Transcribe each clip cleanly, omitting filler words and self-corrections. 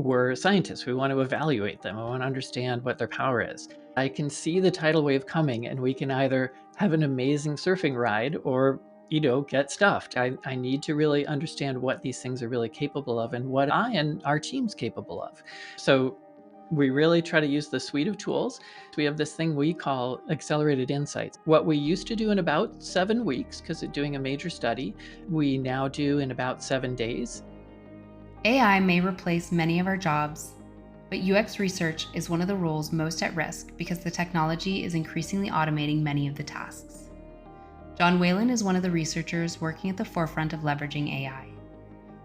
We're scientists. We want to evaluate them. We want to understand what their power is. I can see the tidal wave coming, and we can either have an amazing surfing ride or, get stuffed. I need to really understand what these things are really capable of and what I and our team's capable of. So we really try to use the suite of tools. We have this thing we call accelerated insights. What we used to do in about 7 weeks, because of doing a major study, we now do in about 7 days. AI may replace many of our jobs, but UX research is one of the roles most at risk because the technology is increasingly automating many of the tasks. John Whalen is one of the researchers working at the forefront of leveraging AI.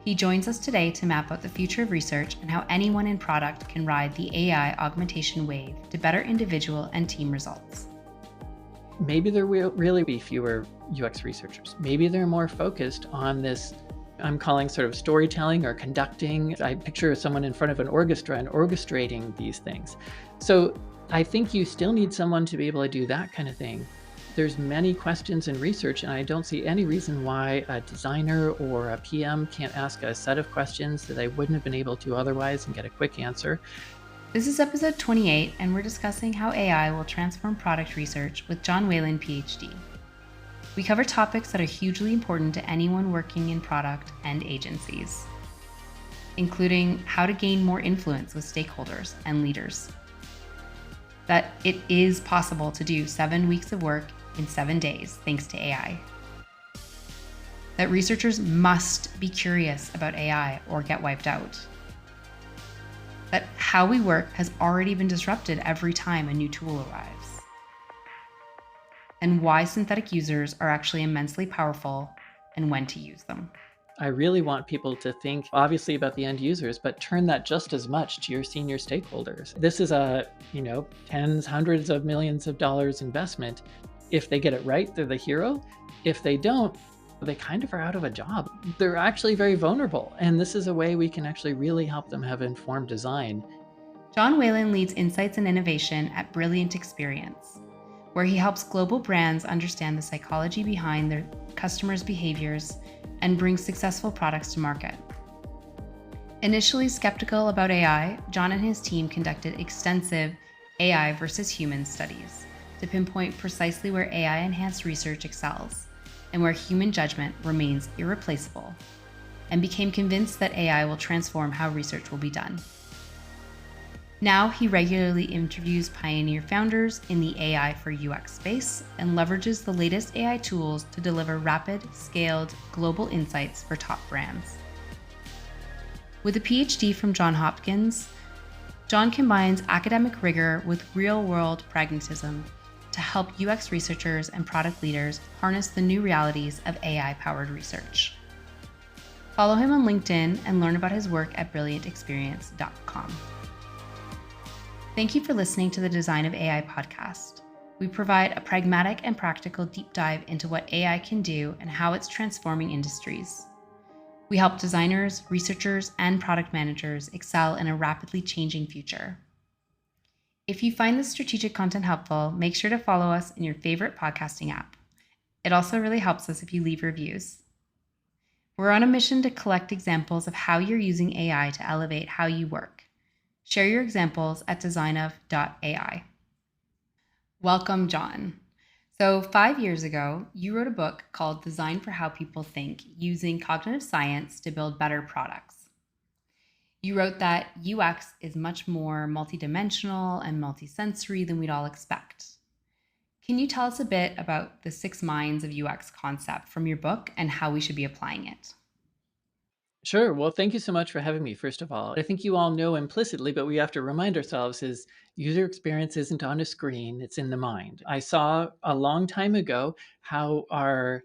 He joins us today to map out the future of research and how anyone in product can ride the AI augmentation wave to better individual and team results. Maybe there will really be fewer UX researchers. Maybe they're more focused on this, I'm calling sort of storytelling or conducting. I picture someone in front of an orchestra and orchestrating these things. So I think you still need someone to be able to do that kind of thing. There's many questions in research, and I don't see any reason why a designer or a PM can't ask a set of questions that they wouldn't have been able to otherwise and get a quick answer. This is episode 28, and we're discussing how AI will transform product research with John Whalen Ph.D. We cover topics that are hugely important to anyone working in product and agencies, including how to gain more influence with stakeholders and leaders, that it is possible to do 7 weeks of work in 7 days thanks to AI, that researchers must be curious about AI or get wiped out, that how we work has already been disrupted every time a new tool arrives, and why synthetic users are actually immensely powerful and when to use them. I really want people to think obviously about the end users, but turn that just as much to your senior stakeholders. This is a, tens, hundreds of millions of dollars investment. If they get it right, they're the hero. If they don't, they kind of are out of a job. They're actually very vulnerable. And this is a way we can actually really help them have informed design. John Whalen leads insights and innovation at Brilliant Experience, where he helps global brands understand the psychology behind their customers' behaviors and brings successful products to market. Initially skeptical about AI, John and his team conducted extensive AI versus human studies to pinpoint precisely where AI-enhanced research excels and where human judgment remains irreplaceable, and became convinced that AI will transform how research will be done. Now he regularly interviews pioneer founders in the AI for UX space and leverages the latest AI tools to deliver rapid, scaled, global insights for top brands. With a PhD from Johns Hopkins, John combines academic rigor with real-world pragmatism to help UX researchers and product leaders harness the new realities of AI-powered research. Follow him on LinkedIn and learn about his work at brilliantexperience.com. Thank you for listening to the Design of AI podcast. We provide a pragmatic and practical deep dive into what AI can do and how it's transforming industries. We help designers, researchers, and product managers excel in a rapidly changing future. If you find this strategic content helpful, make sure to follow us in your favorite podcasting app. It also really helps us if you leave reviews. We're on a mission to collect examples of how you're using AI to elevate how you work. Share your examples at designof.ai. Welcome, John. So 5 years ago, you wrote a book called Design for How People Think, using cognitive science to build better products. You wrote that UX is much more multidimensional and multisensory than we'd all expect. Can you tell us a bit about the 6 minds of UX concept from your book and how we should be applying it? Sure. Well, thank you so much for having me, first of all. I think you all know implicitly, but we have to remind ourselves is user experience isn't on a screen, it's in the mind. I saw a long time ago how our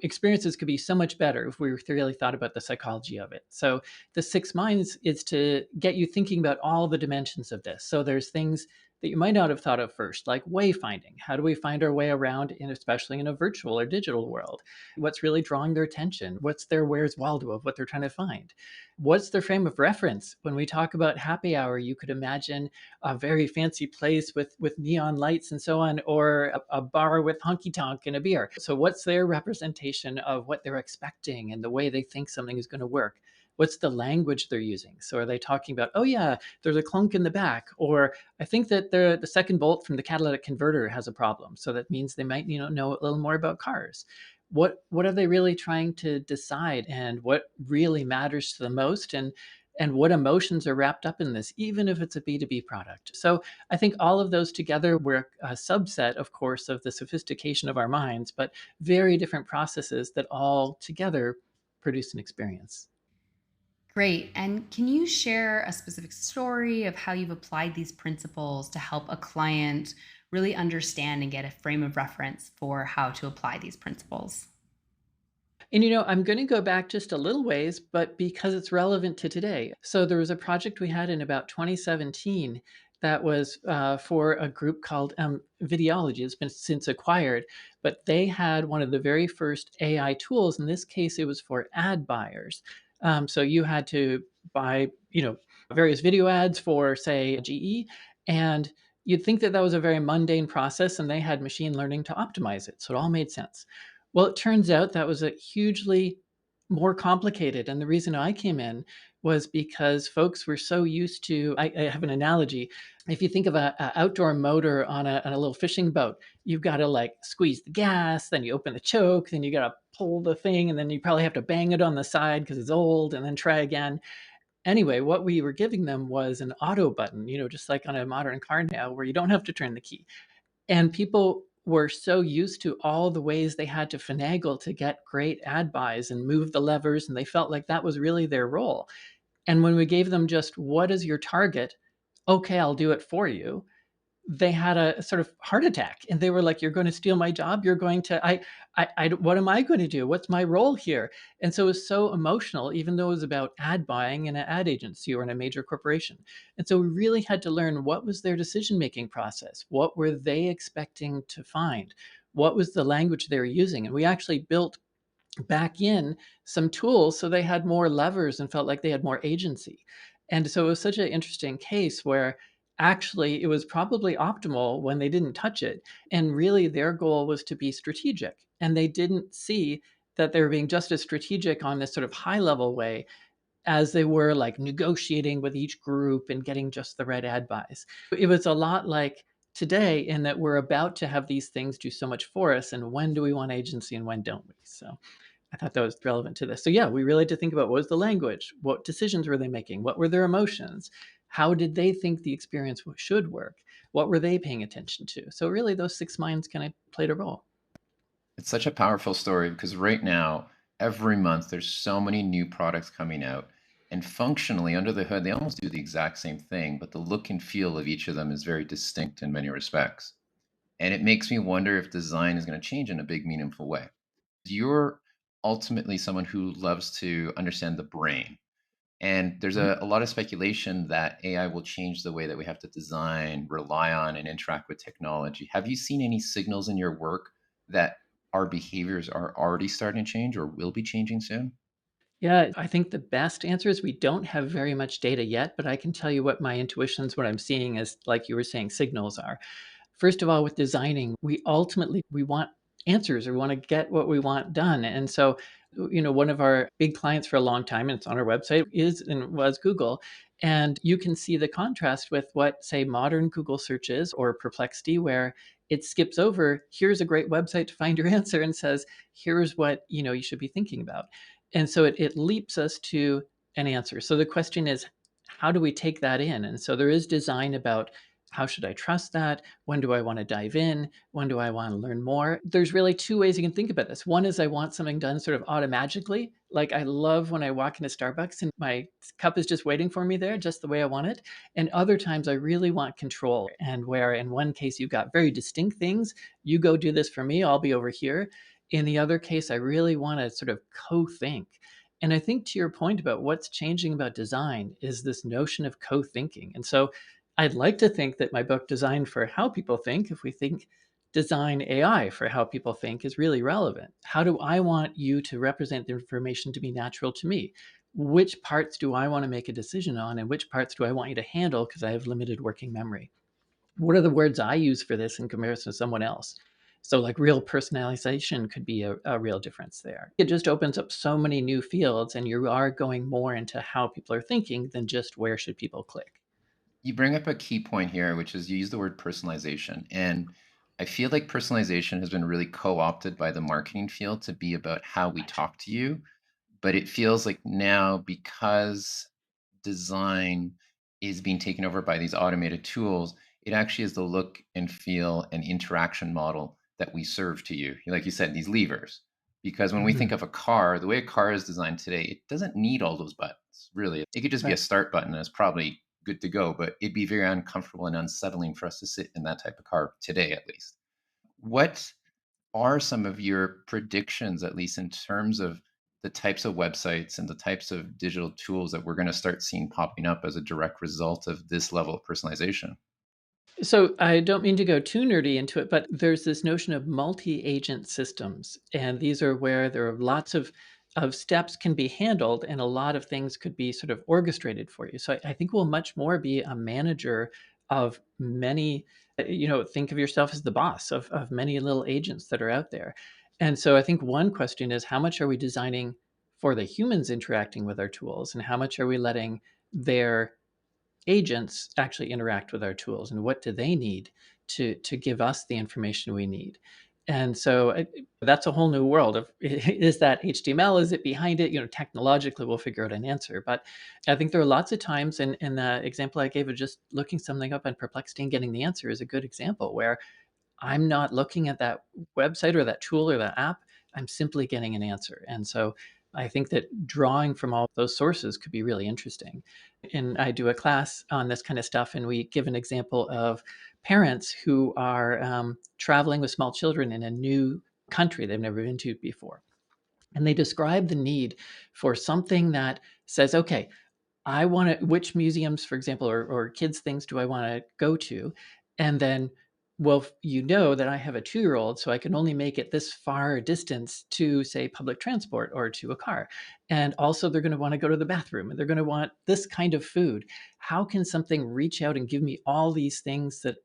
experiences could be so much better if we really thought about the psychology of it. So the 6 minds is to get you thinking about all the dimensions of this. So there's things that you might not have thought of first, like wayfinding. How do we find our way around, especially in a virtual or digital world? What's really drawing their attention? What's their Where's Waldo of what they're trying to find? What's their frame of reference? When we talk about happy hour, you could imagine a very fancy place with neon lights and so on, or a bar with honky tonk and a beer. So what's their representation of what they're expecting and the way they think something is going to work? What's the language they're using? So are they talking about, oh yeah, there's a clunk in the back, or I think that the second bolt from the catalytic converter has a problem, so that means they might know a little more about cars. What are they really trying to decide, and what really matters to the most, and what emotions are wrapped up in this, even if it's a B2B product. So I think all of those together were a subset, of course, of the sophistication of our minds, but very different processes that all together produce an experience. Great. And can you share a specific story of how you've applied these principles to help a client really understand and get a frame of reference for how to apply these principles? And I'm going to go back just a little ways, but because it's relevant to today. So there was a project we had in about 2017 that was for a group called Videology. It's been since acquired, but they had one of the very first AI tools. In this case, it was for ad buyers. So you had to buy, various video ads for, say, GE, and you'd think that that was a very mundane process, and they had machine learning to optimize it. So it all made sense. Well, it turns out that was a hugely more complicated, and the reason I came in was because folks were so used to. I have an analogy. If you think of a outdoor motor on a little fishing boat, you've got to like squeeze the gas, then you open the choke, then you got to pull the thing, and then you probably have to bang it on the side because it's old, and then try again. Anyway, what we were giving them was an auto button, just like on a modern car now, where you don't have to turn the key. And people were so used to all the ways they had to finagle to get great ad buys and move the levers, and they felt like that was really their role. And when we gave them just, what is your target? Okay, I'll do it for you, they had a sort of heart attack, and they were like, you're going to steal my job, you're going to what am I going to do, what's my role here? And so it was so emotional, even though it was about ad buying in an ad agency or in a major corporation. And so we really had to learn, what was their decision making process, what were they expecting to find, what was the language they were using. And we actually built back in some tools so they had more levers and felt like they had more agency. And so it was such an interesting case where actually it was probably optimal when they didn't touch it. And really their goal was to be strategic. And they didn't see that they were being just as strategic on this sort of high level way as they were like negotiating with each group and getting just the right ad buys. It was a lot like today, in that we're about to have these things do so much for us. And when do we want agency and when don't we? So I thought that was relevant to this. So yeah, we really had to think about, what was the language? What decisions were they making? What were their emotions? How did they think the experience should work? What were they paying attention to? So really those six minds kind of played a role. It's such a powerful story because right now, every month, there's so many new products coming out. And functionally, under the hood, they almost do the exact same thing, but the look and feel of each of them is very distinct in many respects. And it makes me wonder if design is going to change in a big, meaningful way. You're ultimately someone who loves to understand the brain. And there's Mhm. a lot of speculation that AI will change the way that we have to design, rely on, and interact with technology. Have you seen any signals in your work that our behaviors are already starting to change or will be changing soon? Yeah, I think the best answer is we don't have very much data yet, but I can tell you what my intuitions, what I'm seeing is, like you were saying, signals are. First of all, with designing, we want answers, or we want to get what we want done. And so, one of our big clients for a long time, and it's on our website, is and was Google. And you can see the contrast with what, say, modern Google search is, or Perplexity, where it skips over, here's a great website to find your answer, and says, here's what you should be thinking about. And so it leaps us to an answer. So the question is, how do we take that in? And so there is design about, how should I trust that? When do I want to dive in? When do I want to learn more? There's really two ways you can think about this. One is, I want something done sort of automatically. Like, I love when I walk into Starbucks and my cup is just waiting for me there, just the way I want it. And other times I really want control. And where in one case you've got very distinct things, you go do this for me, I'll be over here. In the other case, I really want to sort of co-think. And I think, to your point about what's changing about design, is this notion of co-thinking. And so I'd like to think that my book, Design for How People Think, if we think design AI for how people think, is really relevant. How do I want you to represent the information to be natural to me? Which parts do I want to make a decision on, and which parts do I want you to handle because I have limited working memory? What are the words I use for this in comparison to someone else? So, like, real personalization could be a real difference there. It just opens up so many new fields, and you are going more into how people are thinking than just where should people click. You bring up a key point here, which is you use the word personalization. And I feel like personalization has been really co opted by the marketing field to be about how we Right. talk to you. But it feels like now, because design is being taken over by these automated tools, it actually is the look and feel and interaction model that we serve to you. Like you said, these levers. Because when we think Mhm. of a car, the way a car is designed today, it doesn't need all those buttons, really. It could just be a Right. start button and it's probably good to go, but it'd be very uncomfortable and unsettling for us to sit in that type of car today, at least. What are some of your predictions, at least in terms of the types of websites and the types of digital tools that we're going to start seeing popping up as a direct result of this level of personalization? So I don't mean to go too nerdy into it, but there's this notion of multi-agent systems, and these are where there are lots of steps can be handled, and a lot of things could be sort of orchestrated for you. So I think we'll much more be a manager of many. Think of yourself as the boss of many little agents that are out there. And so I think one question is how much are we designing for the humans interacting with our tools, and how much are we letting their agents actually interact with our tools, and what do they need to give us the information we need? And so that's a whole new world of is that HTML? Is it behind it? Technologically, we'll figure out an answer. But I think there are lots of times, and the example I gave of just looking something up in Perplexity and getting the answer is a good example where I'm not looking at that website or that tool or that app. I'm simply getting an answer. And so I think that drawing from all those sources could be really interesting. And I do a class on this kind of stuff, and we give an example of parents who are traveling with small children in a new country they've never been to before. And they describe the need for something that says, okay, I want to, which museums, for example, or kids' things do I want to go to? And then, well, that I have a 2-year-old, so I can only make it this far distance to, say, public transport or to a car. And also, they're going to want to go to the bathroom and they're going to want this kind of food. How can something reach out and give me all these things that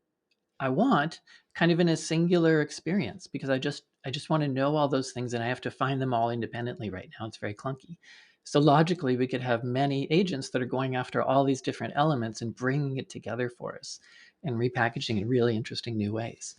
I want kind of in a singular experience because I just want to know all those things and I have to find them all independently right now. It's very clunky. So logically, we could have many agents that are going after all these different elements and bringing it together for us and repackaging in really interesting new ways.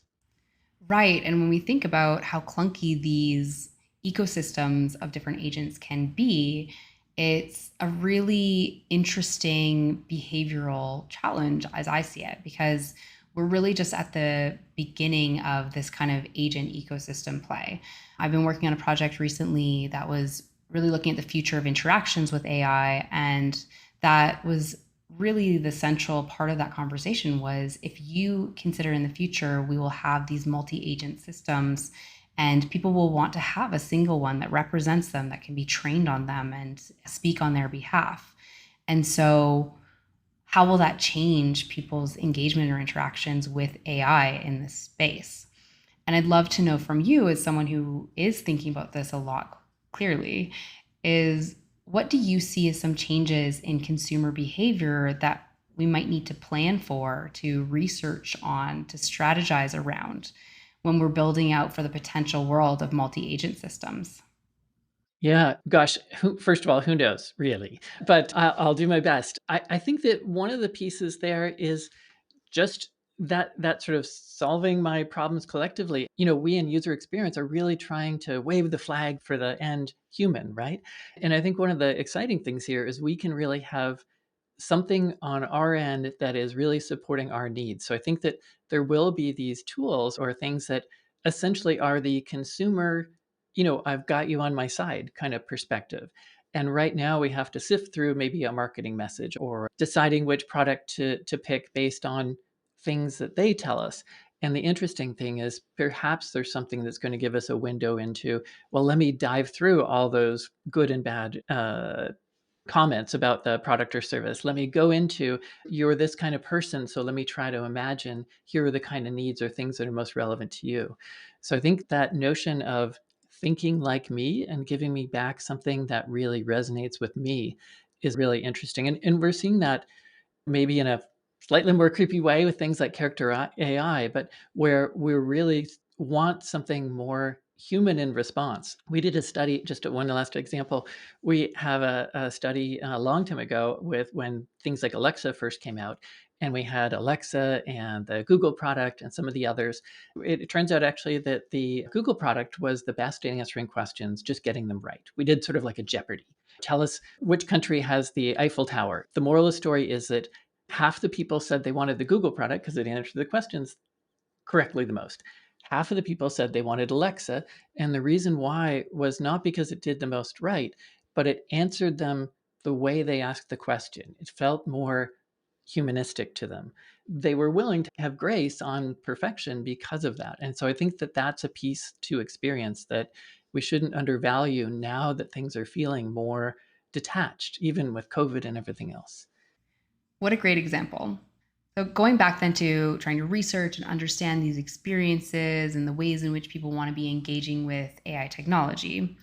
Right. And when we think about how clunky these ecosystems of different agents can be, it's a really interesting behavioral challenge as I see it, because we're really just at the beginning of this kind of agent ecosystem play. I've been working on a project recently that was really looking at the future of interactions with AI, and that was really the central part of that conversation was if you consider in the future we will have these multi-agent systems and people will want to have a single one that represents them, that can be trained on them and speak on their behalf. And so how will that change people's engagement or interactions with AI in this space? And I'd love to know from you, as someone who is thinking about this a lot clearly, is what do you see as some changes in consumer behavior that we might need to plan for, to research on, to strategize around when we're building out for the potential world of multi agent systems? Yeah, gosh, first of all, who knows, really? But I'll do my best. I think that one of the pieces there is just that sort of solving my problems collectively. We in user experience are really trying to wave the flag for the end human, right? And I think one of the exciting things here is we can really have something on our end that is really supporting our needs. So I think that there will be these tools or things that essentially are the consumer, I've got you on my side kind of perspective. And right now we have to sift through maybe a marketing message or deciding which product to pick based on things that they tell us. And the interesting thing is perhaps there's something that's going to give us a window into, well, let me dive through all those good and bad comments about the product or service. Let me go into, you're this kind of person, so let me try to imagine here are the kind of needs or things that are most relevant to you. So I think that notion of thinking like me and giving me back something that really resonates with me is really interesting. And we're seeing that maybe in a slightly more creepy way with things like character AI, but where we're really want something more human in response. We did a study, just one last example. We have a study a long time ago with when things like Alexa first came out, and we had Alexa and the Google product and some of the others. It turns out actually that the Google product was the best at answering questions, just getting them right. We did sort of like a Jeopardy. Tell us which country has the Eiffel Tower. The moral of the story is that half the people said they wanted the Google product because it answered the questions correctly the most. Half of the people said they wanted Alexa, and the reason why was not because it did the most right, but it answered them the way they asked the question. It felt more humanistic to them. They were willing to have grace on perfection because of that. And so I think that that's a piece to experience that we shouldn't undervalue now that things are feeling more detached, even with COVID and everything else. What a great example. So, going back then to trying to research and understand these experiences and the ways in which people want to be engaging with AI technology,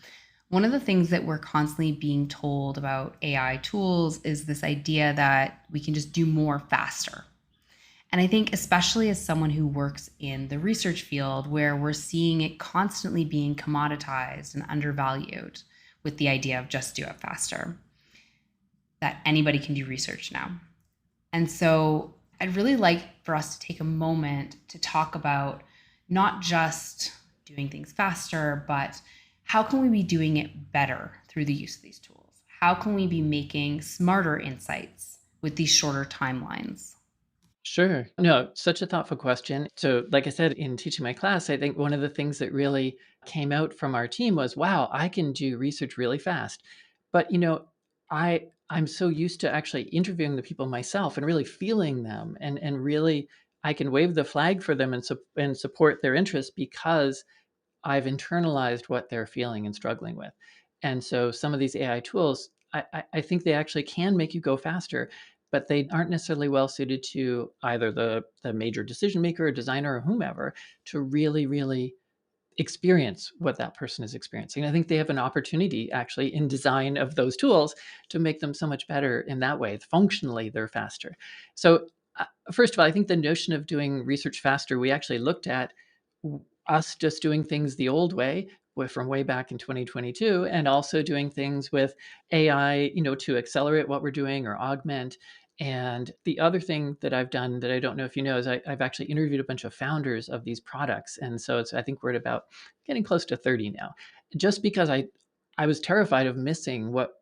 one of the things that we're constantly being told about AI tools is this idea that we can just do more faster. And I think, especially as someone who works in the research field, where we're seeing it constantly being commoditized and undervalued with the idea of just do it faster, that anybody can do research now. And so I'd really like for us to take a moment to talk about not just doing things faster, but how can we be doing it better through the use of these tools? How can we be making smarter insights with these shorter timelines? Sure. No, such a thoughtful question. So, like I said, in teaching my class, I think one of the things that really came out from our team was, wow, I can do research really fast. But, I'm so used to actually interviewing the people myself and really feeling them and really I can wave the flag for them and support their interests because I've internalized what they're feeling and struggling with. And so some of these AI tools, I think they actually can make you go faster, but they aren't necessarily well suited to either the major decision maker or designer or whomever to really, really experience what that person is experiencing. I think they have an opportunity actually in design of those tools to make them so much better in that way. Functionally, they're faster. So, first of all, I think the notion of doing research faster, we actually looked at us just doing things the old way from way back in 2022 and also doing things with AI, to accelerate what we're doing or augment. And the other thing that I've done that I don't know if you know is I've actually interviewed a bunch of founders of these products. And so I think we're at about getting close to 30 now, just because I was terrified of missing what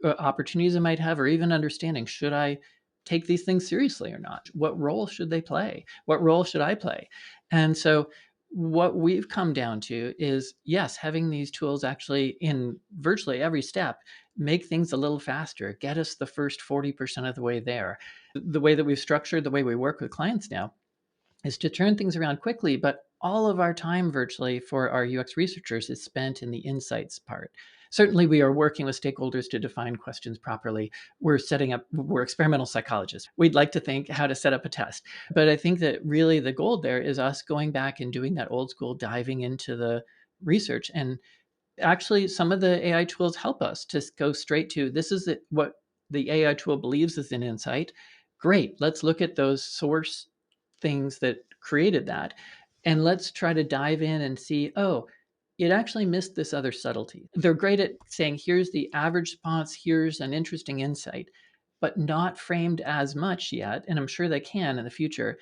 opportunities I might have, or even understanding, should I take these things seriously or not? What role should they play? What role should I play? And so what we've come down to is yes, having these tools actually in virtually every step make things a little faster, get us the first 40% of the way there. The way that we've structured the way we work with clients now is to turn things around quickly, but all of our time virtually for our UX researchers is spent in the insights part. Certainly, we are working with stakeholders to define questions properly. We're experimental psychologists. We'd like to think how to set up a test. But I think that really the goal there is us going back and doing that old school diving into the research. And actually, some of the AI tools help us to go straight to this is what the AI tool believes is an insight. Great. Let's look at those source things that created that. And let's try to dive in and see, oh, it actually missed this other subtlety. They're great at saying, here's the average response, here's an interesting insight, but not framed as much yet. And I'm sure they can in the future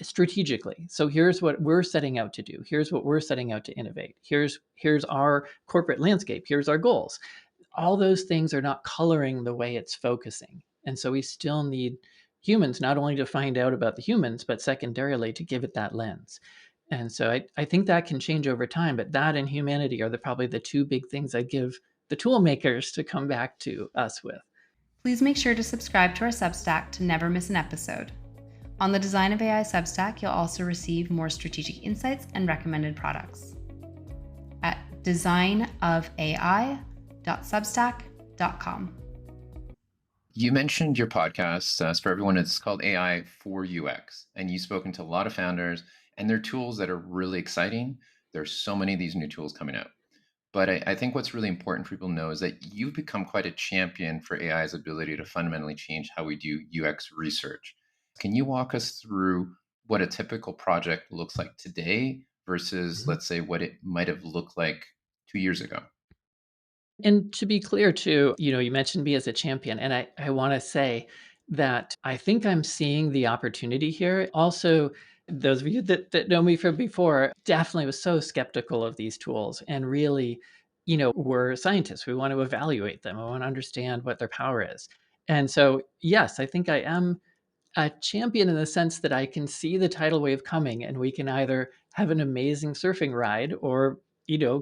strategically. So here's what we're setting out to do. Here's what we're setting out to innovate. Here's our corporate landscape. Here's our goals. All those things are not coloring the way it's focusing. And so we still need humans not only to find out about the humans, but secondarily to give it that lens. And so I think that can change over time, but that and humanity are probably the two big things I give the tool makers to come back to us with. Please make sure to subscribe to our Substack to never miss an episode. On the Design of AI Substack, you'll also receive more strategic insights and recommended products at designofai.substack.com. You mentioned your podcast. For everyone, it's called AI for UX. And you've spoken to a lot of founders, and they're tools that are really exciting. There's so many of these new tools coming out. But I think what's really important for people to know is that you've become quite a champion for AI's ability to fundamentally change how we do UX research. Can you walk us through what a typical project looks like today versus, Mhm. let's say, what it might have looked like 2 years ago? And to be clear too, you mentioned me as a champion, and I wanna say that I think I'm seeing the opportunity here. Also, those of you that know me from before definitely was so skeptical of these tools and really, we're scientists. We want to evaluate them. We wanna understand what their power is. And so, yes, I think I am a champion in the sense that I can see the tidal wave coming and we can either have an amazing surfing ride or,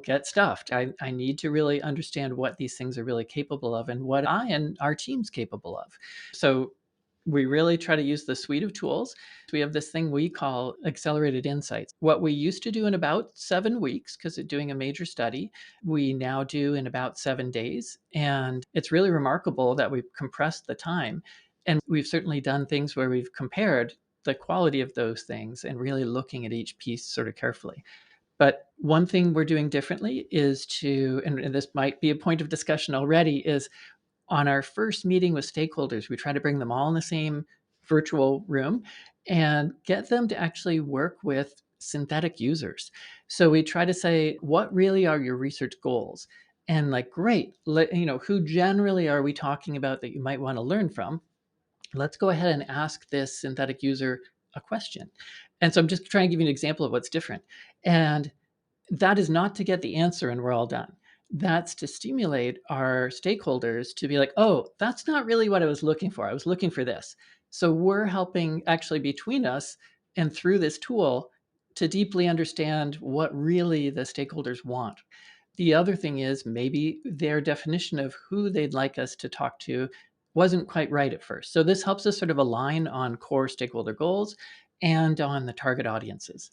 get stuffed. I need to really understand what these things are really capable of and what I and our team's capable of. So we really try to use the suite of tools. We have this thing we call accelerated insights. What we used to do in about 7 weeks, because of doing a major study, we now do in about 7 days. And it's really remarkable that we've compressed the time. And we've certainly done things where we've compared the quality of those things and really looking at each piece sort of carefully. But one thing we're doing differently is and this might be a point of discussion already, is on our first meeting with stakeholders, we try to bring them all in the same virtual room and get them to actually work with synthetic users. So we try to say, what really are your research goals? And like, great, who generally are we talking about that you might want to learn from? Let's go ahead and ask this synthetic user a question. And so I'm just trying to give you an example of what's different. And that is not to get the answer and we're all done. That's to stimulate our stakeholders to be like, oh, that's not really what I was looking for. I was looking for this. So we're helping actually between us and through this tool to deeply understand what really the stakeholders want. The other thing is maybe their definition of who they'd like us to talk to wasn't quite right at first. So this helps us sort of align on core stakeholder goals and on the target audiences.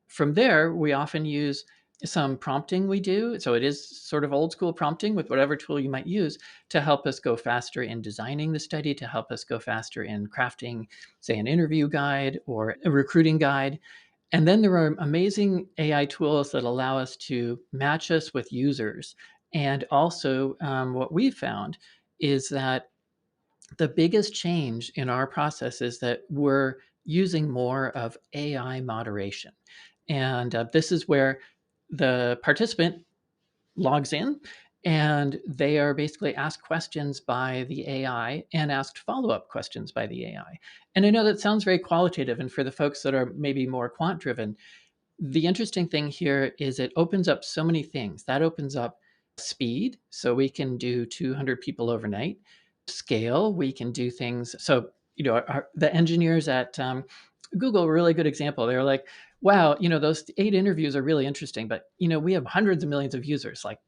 From there, we often use some prompting we do. So it is sort of old school prompting with whatever tool you might use to help us go faster in designing the study, to help us go faster in crafting, say, an interview guide or a recruiting guide. And then there are amazing AI tools that allow us to match us with users. And also, what we've found is that the biggest change in our process is that we're using more of AI moderation. And this is where the participant logs in and they are basically asked questions by the AI and asked follow-up questions by the AI. And I know that sounds very qualitative, and for the folks that are maybe more quant driven, the interesting thing here is it opens up so many things. That opens up speed, so we can do 200 people overnight. Scale, we can do things. So, the engineers at Google, a really good example. They're like, wow, those 8 interviews are really interesting, but, we have hundreds of millions of users. Like,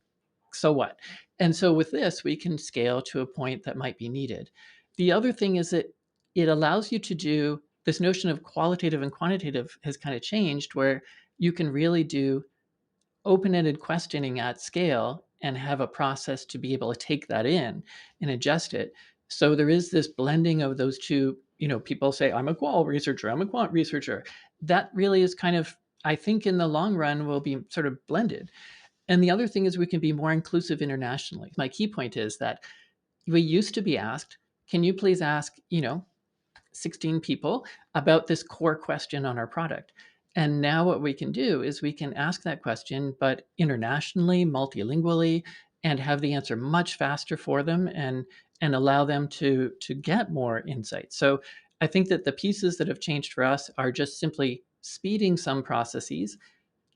so what? And so with this, we can scale to a point that might be needed. The other thing is that it allows you to do this notion of qualitative and quantitative has kind of changed where you can really do open-ended questioning at scale and have a process to be able to take that in and adjust it. So there is this blending of those two, people say, I'm a qual researcher, I'm a quant researcher. That really is kind of, I think in the long run will be sort of blended. And the other thing is we can be more inclusive internationally. My key point is that we used to be asked, can you please ask, 16 people about this core question on our product? And now what we can do is we can ask that question, but internationally, multilingually, and have the answer much faster for them and allow them to get more insight. So I think that the pieces that have changed for us are just simply speeding some processes,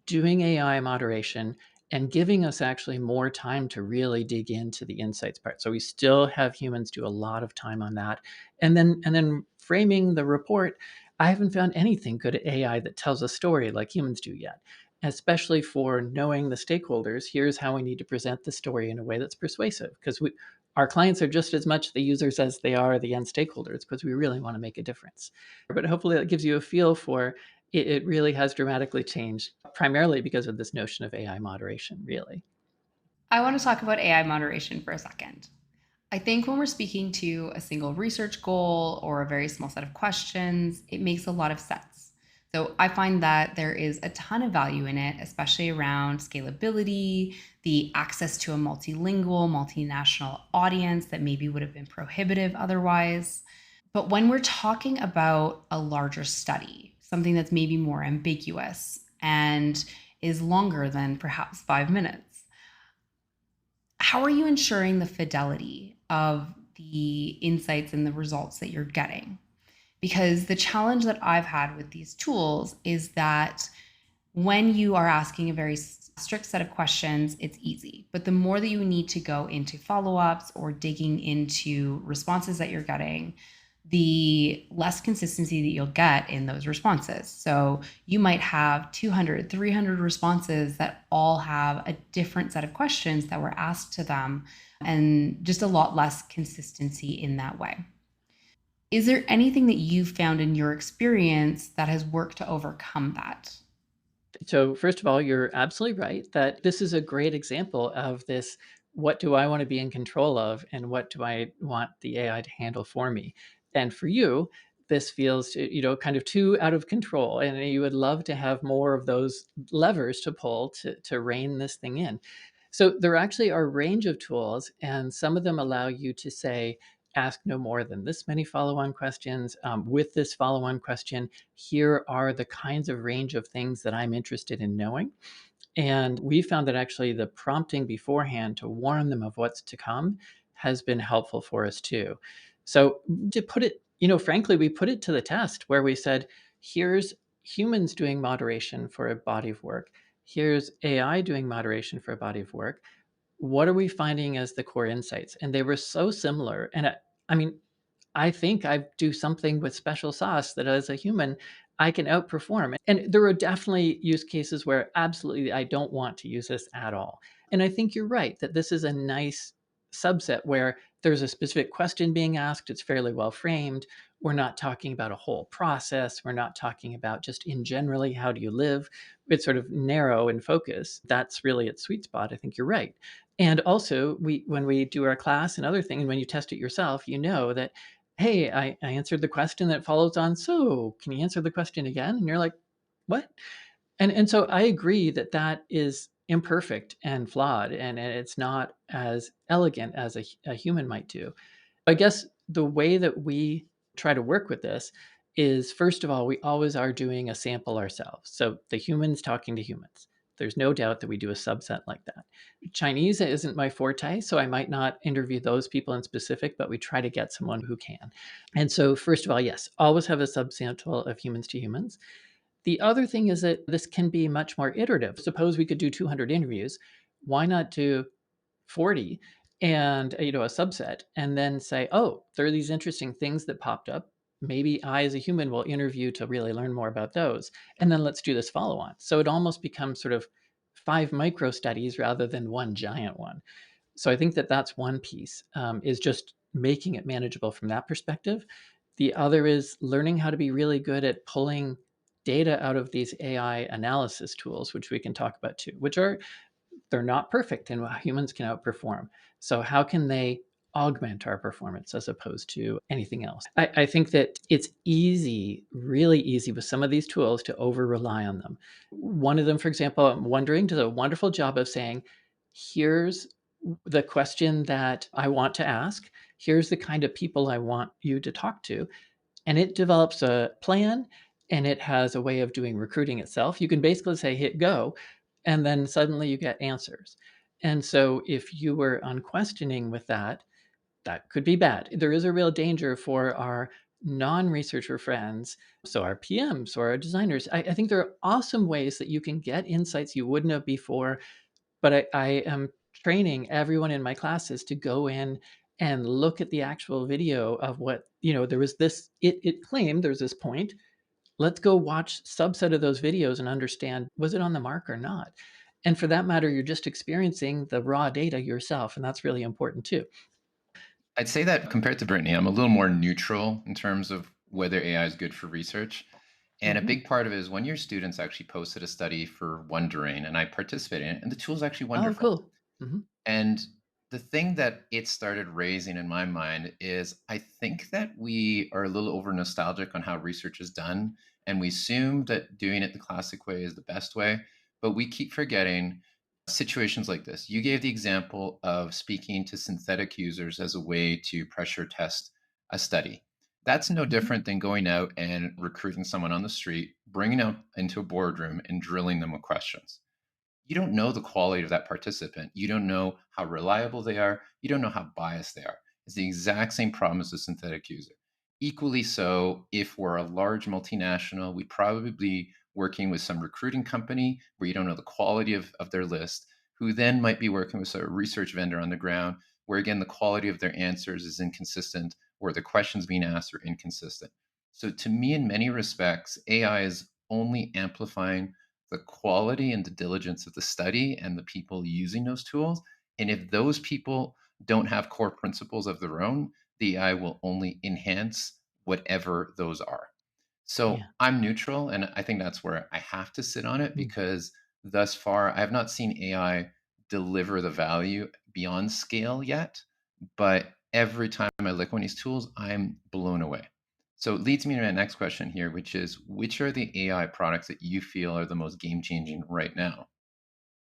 doing AI moderation, and giving us actually more time to really dig into the insights part. So we still have humans do a lot of time on that. And then framing the report, I haven't found anything good at AI that tells a story like humans do yet, especially for knowing the stakeholders. Here's how we need to present the story in a way that's persuasive because we our clients are just as much the users as they are the end stakeholders because we really want to make a difference. But hopefully that gives you a feel for it really has dramatically changed, primarily because of this notion of AI moderation, really. I want to talk about AI moderation for a second. I think when we're speaking to a single research goal or a very small set of questions, it makes a lot of sense. So I find that there is a ton of value in it, especially around scalability, the access to a multilingual, multinational audience that maybe would have been prohibitive otherwise. But when we're talking about a larger study, something that's maybe more ambiguous, and is longer than perhaps 5 minutes. How are you ensuring the fidelity of the insights and the results that you're getting? Because the challenge that I've had with these tools is that when you are asking a very strict set of questions, it's easy. But the more that you need to go into follow ups or digging into responses that you're getting, the less consistency that you'll get in those responses. So you might have 200, 300 responses that all have a different set of questions that were asked to them, and just a lot less consistency in that way. Is there anything that you've found in your experience that has worked to overcome that? So, first of all, you're absolutely right that this is a great example of this. What do I want to be in control of, and what do I want the AI to handle for me? And for you, this feels, kind of too out of control. And you would love to have more of those levers to pull to rein this thing in. So, there actually are a range of tools, and some of them allow you to say, ask no more than this many follow on questions. With this follow on question, here are the kinds of range of things that I'm interested in knowing. And we found that actually the prompting beforehand to warn them of what's to come has been helpful for us too. So to put it, frankly, we put it to the test where we said, here's humans doing moderation for a body of work. Here's AI doing moderation for a body of work. What are we finding as the core insights? And they were so similar. And I mean, I think I do something with special sauce that as a human, I can outperform. And there are definitely use cases where absolutely I don't want to use this at all. And I think you're right that this is a nice subset where there's a specific question being asked, it's fairly well framed. We're not talking about a whole process. We're not talking about just in generally, how do you live? It's sort of narrow in focus. That's really its sweet spot. I think you're right. And also, when we do our class and other things, when you test it yourself, you know that, hey, I answered the question that follows on. So can you answer the question again? And you're like, what? And so I agree that that is imperfect and flawed, and it's not as elegant as a human might do. I guess the way that we try to work with this is, first of all, we always are doing a sample ourselves. So the humans talking to humans. There's no doubt that we do a subset like that. Chinese isn't my forte, so I might not interview those people in specific, but we try to get someone who can. And so, first of all, yes, always have a subsample of humans to humans. The other thing is that this can be much more iterative. Suppose we could do 200 interviews. Why not do 40 and a subset, and then say, oh, there are these interesting things that popped up. Maybe I as a human will interview to really learn more about those, and then let's do this follow on. So it almost becomes sort of 5 micro studies rather than one giant one. So I think that that's one piece, is just making it manageable from that perspective. The other is learning how to be really good at pulling data out of these AI analysis tools, which we can talk about too, which are, they're not perfect and humans can outperform. So how can they augment our performance as opposed to anything else? I think that it's easy, really easy with some of these tools to over rely on them. One of them, for example, I'm wondering, does a wonderful job of saying, here's the question that I want to ask. Here's the kind of people I want you to talk to, and it develops a plan, and it has a way of doing recruiting itself. You can basically say hit go, and then suddenly you get answers. And so if you were unquestioning with that, that could be bad. There is a real danger for our non-researcher friends, so our PMs or our designers. I think there are awesome ways that you can get insights you wouldn't have before, but I am training everyone in my classes to go in and look at the actual video of what, there was this, it claimed there's this point. Let's go watch subset of those videos and understand, was it on the mark or not? And for that matter, you're just experiencing the raw data yourself. And that's really important too. I'd say that compared to Brittany, I'm a little more neutral in terms of whether AI is good for research. And a Hmm. big part of it is when your students actually posted a study for Wondering, and I participated in it, and the tool is actually Oh, wonderful. cool. Hmm. And the thing that it started raising in my mind is I think that we are a little over nostalgic on how research is done. And we assume that doing it the classic way is the best way. But we keep forgetting situations like this. You gave the example of speaking to synthetic users as a way to pressure test a study. That's no Hmm. different than going out and recruiting someone on the street, bringing out into a boardroom and drilling them with questions. You don't know the quality of that participant. You don't know how reliable they are. You don't know how biased they are. It's the exact same problem as a synthetic user. Equally so, if we're a large multinational, we'd probably be working with some recruiting company where you don't know the quality of their list, who then might be working with a research vendor on the ground, where again, the quality of their answers is inconsistent, or the questions being asked are inconsistent. So, to me, in many respects, AI is only amplifying the quality and the diligence of the study and the people using those tools. And if those people don't have core principles of their own, the AI will only enhance whatever those are. So Yeah. I'm neutral, and I think that's where I have to sit on it Mm. because thus far I have not seen AI deliver the value beyond scale yet. But every time I look at one of these tools, I'm blown away. So it leads me to my next question here, which is which are the AI products that you feel are the most game changing right now?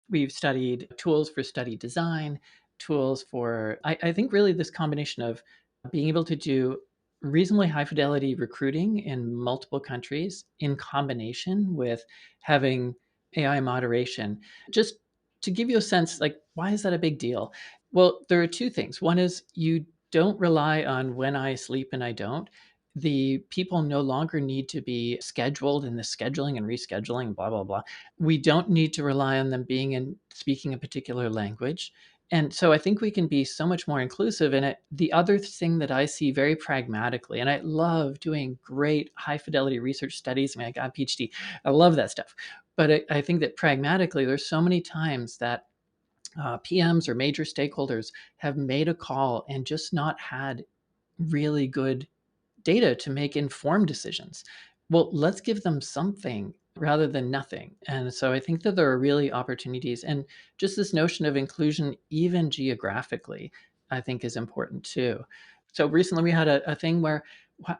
We've studied tools for study design, tools for, I think, really this combination of being able to do reasonably high fidelity recruiting in multiple countries in combination with having AI moderation. Just to give you a sense, like, why is that a big deal? Well, there are two things. One is you don't rely on when I sleep and I don't. The people no longer need to be scheduled in the scheduling and rescheduling, blah, blah, blah. We don't need to rely on them being in speaking a particular language. And so I think we can be so much more inclusive in it. The other thing that I see very pragmatically, and I love doing great high fidelity research studies. I mean, I got a PhD. I love that stuff. But I think that pragmatically, there's so many times that PMs or major stakeholders have made a call and just not had really good data to make informed decisions. Well, let's give them something rather than nothing. And so I think that there are really opportunities. And just this notion of inclusion, even geographically, I think is important too. So recently we had a thing where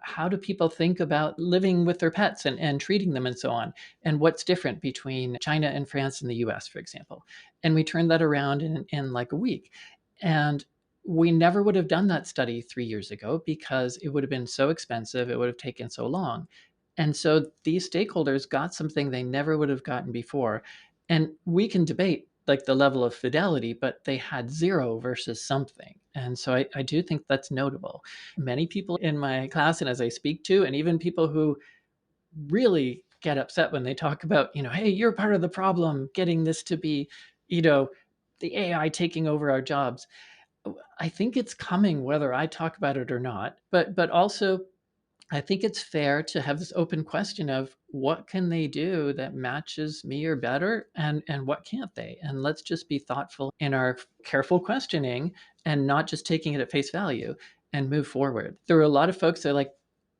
how do people think about living with their pets and treating them and so on? And what's different between China and France and the US, for example? And we turned that around in like a week. And we never would have done that study 3 years ago because it would have been so expensive. It would have taken so long. And so these stakeholders got something they never would have gotten before. And we can debate like the level of fidelity, but they had zero versus something. And so I do think that's notable. Many people in my class and as I speak to, and even people who really get upset when they talk about, hey, you're part of the problem, getting this to be, you know, the AI taking over our jobs. I think it's coming whether I talk about it or not. But also I think it's fair to have this open question of what can they do that matches me or better and what can't they? And let's just be thoughtful in our careful questioning and not just taking it at face value and move forward. There are a lot of folks that are like,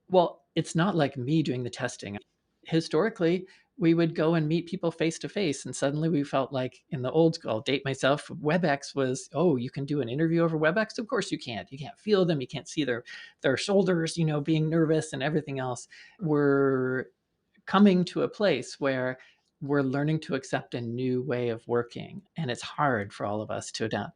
well, it's not like me doing the testing. Historically, we would go and meet people face to face, and suddenly we felt like in the old school, I'll date myself, WebEx was, oh, you can do an interview over WebEx? Of course you can't. You can't feel them, you can't see their shoulders, being nervous and everything else. We're coming to a place where we're learning to accept a new way of working, and it's hard for all of us to adapt.